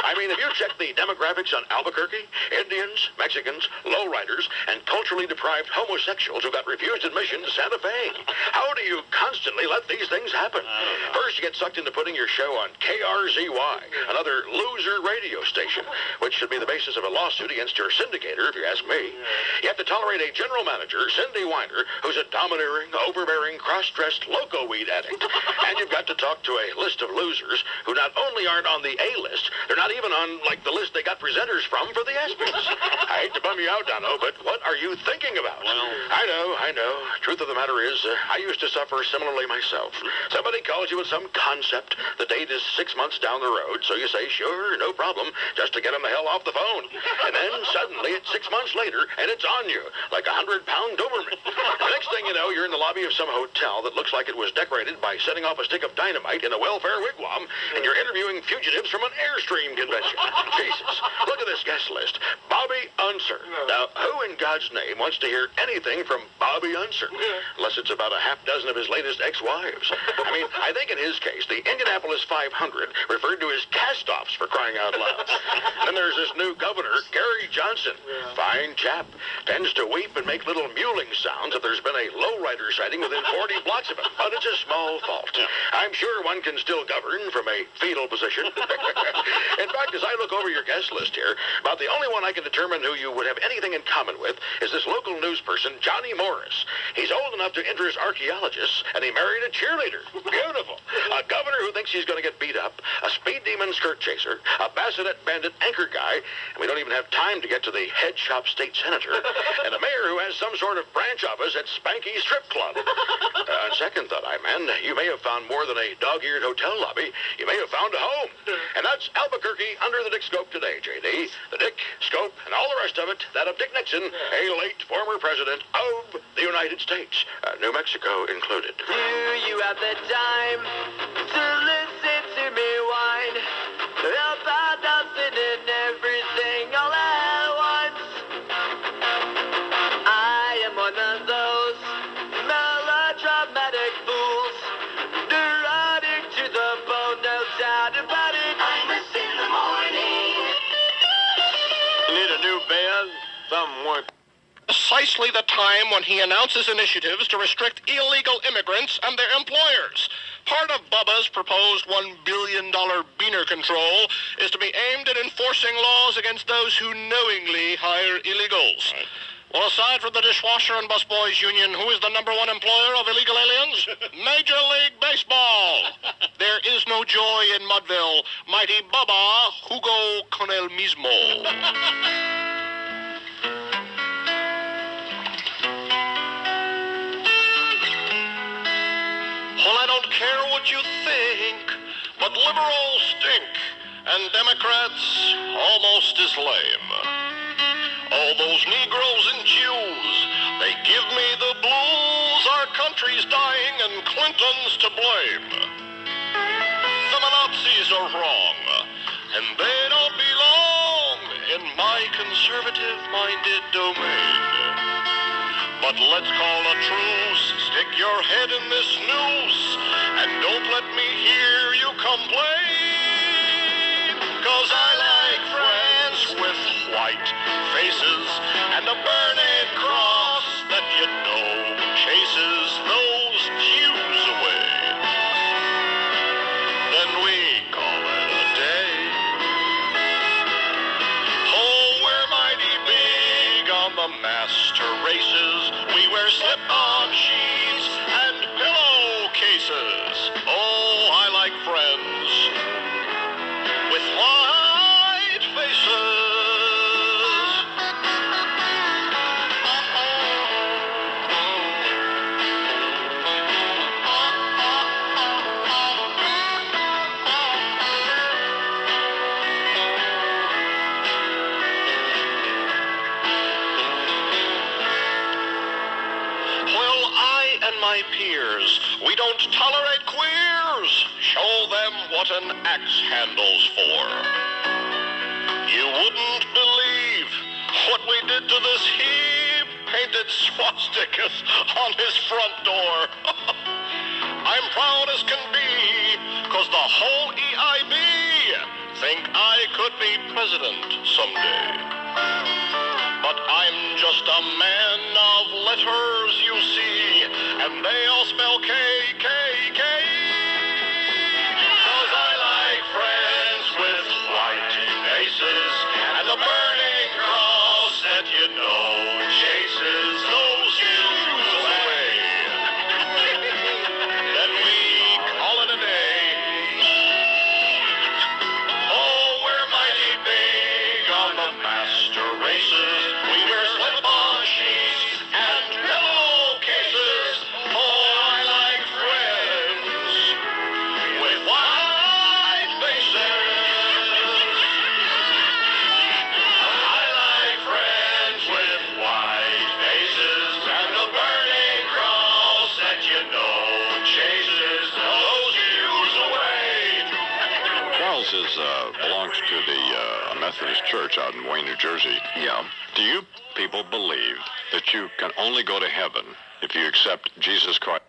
Speaker 5: I mean, have you checked the demographics on Albuquerque? Indians, Mexicans, lowriders, and culturally deprived homosexuals who got refused admission to Santa Fe. How do you constantly let these things happen? First, you get sucked into putting your show on KRZY, another loser radio station, which should be the basis of a lawsuit against your syndicator, if you ask me. You have to tolerate a general manager, Cindy Weiner, who's a domineering, overbearing, cross-dressed loco weed addict. And you've got to talk to a list of losers who not only aren't on the A list, they're not even on, like, the list they got presenters from for the ESPYs. I hate to bum you out, Dono, but what are you thinking about?
Speaker 1: Well,
Speaker 5: I know. Truth of the matter is, I used to suffer similarly myself. Somebody calls you with some concept. The date is 6 months down the road, so you say, sure, no problem, just to get them the hell off the phone. And then suddenly it's 6 months later, and it's on you, like a 100-pound Doberman. The next thing you know, you're in the lobby of some hotel that looks like it was decorated by setting off a stick of dynamite in a welfare wigwam, and you're interviewing fugitives from an Airstream convention. Jesus, look at this guest list. Bobby Unser. Now, who in God's name wants to hear anything from Bobby Unser? Unless it's about a half dozen of his latest ex-wives. I mean, I think in his case, the Indianapolis 500 referred to as cast-offs, for crying out loud. Then there's this new governor, Gary Johnson. Fine chap. Tends to weep and make little mewling sounds if there's been a lowrider sighting within 40 blocks of him. But it's a small fault. I'm sure one can still govern from a fetal position. In fact, as I look over your guest list here, about the only one I can determine who you would have anything in common with is this local news person, Johnny Morris. He's old enough to interest archaeologists, and he married a cheerleader. Beautiful.
Speaker 17: A governor who thinks he's going to get beat up, a speed demon skirt chaser, a bassinet bandit anchor guy, and we don't even have time to get to the head shop state senator, and a mayor who has some sort of branch office at Spanky Strip Club. On second thought, man, you may have found more than a dog-eared hotel lobby. You may have found a home. And that's Albuquerque under the Dick Scope today, J.D. The Dick, Scope, and all the rest of it, that of Dick Nixon, a late former president of the United States, New Mexico included.
Speaker 18: Do you have the time to listen to me whine about nothing and everything all at once? I am one of those melodramatic fools, neurotic to the bone, no doubt about it. Imus in the morning.
Speaker 17: You need a new bed? Something more.
Speaker 21: Precisely the time when he announces initiatives to restrict illegal immigrants and their employers. Part of Bubba's proposed $1 billion beaner control is to be aimed at enforcing laws against those who knowingly hire illegals. Right. Well, aside from the dishwasher and busboys union, who is the #1 employer of illegal aliens? Major League Baseball. There is no joy in Mudville. Mighty Bubba, jugo con el mismo. Well, I don't care what you think, but liberals stink, and Democrats almost as lame. All those Negroes and Jews, they give me the blues. Our country's dying and Clinton's to blame. Feminazis are wrong, and they don't belong in my conservative-minded domain. But let's call a truce, stick your head in this noose, and don't let me hear you complain. 'Cause I like friends with white faces and a burning cross that you know chases those Jews away. Then we call it a day. Oh, we're mighty big on the master races. We wear slip-on sheets and pillowcases. Oh, I like friends with white faces. My peers, we don't tolerate queers. Show them what an axe handle's for. You wouldn't believe what we did to this. He painted swastikas on his front door. I'm proud as can be, 'cause the whole EIB think I could be president someday. But I'm just a man of letters, you see, and they all spell KKK. 'Cause I like friends with white faces and a burning cross that you know chases those Jews away. Then we call it a day. Oh, we're mighty big on the master races. We wear slip-on sheets and pillowcases. Oh, I like friends with white faces. I like friends with white faces and a burning cross that you know chases those Jews away.
Speaker 1: Charles belongs to the Methodist Church out in Wayne, New Jersey. Yeah. Do you people believe that you can only go to heaven if you accept Jesus Christ?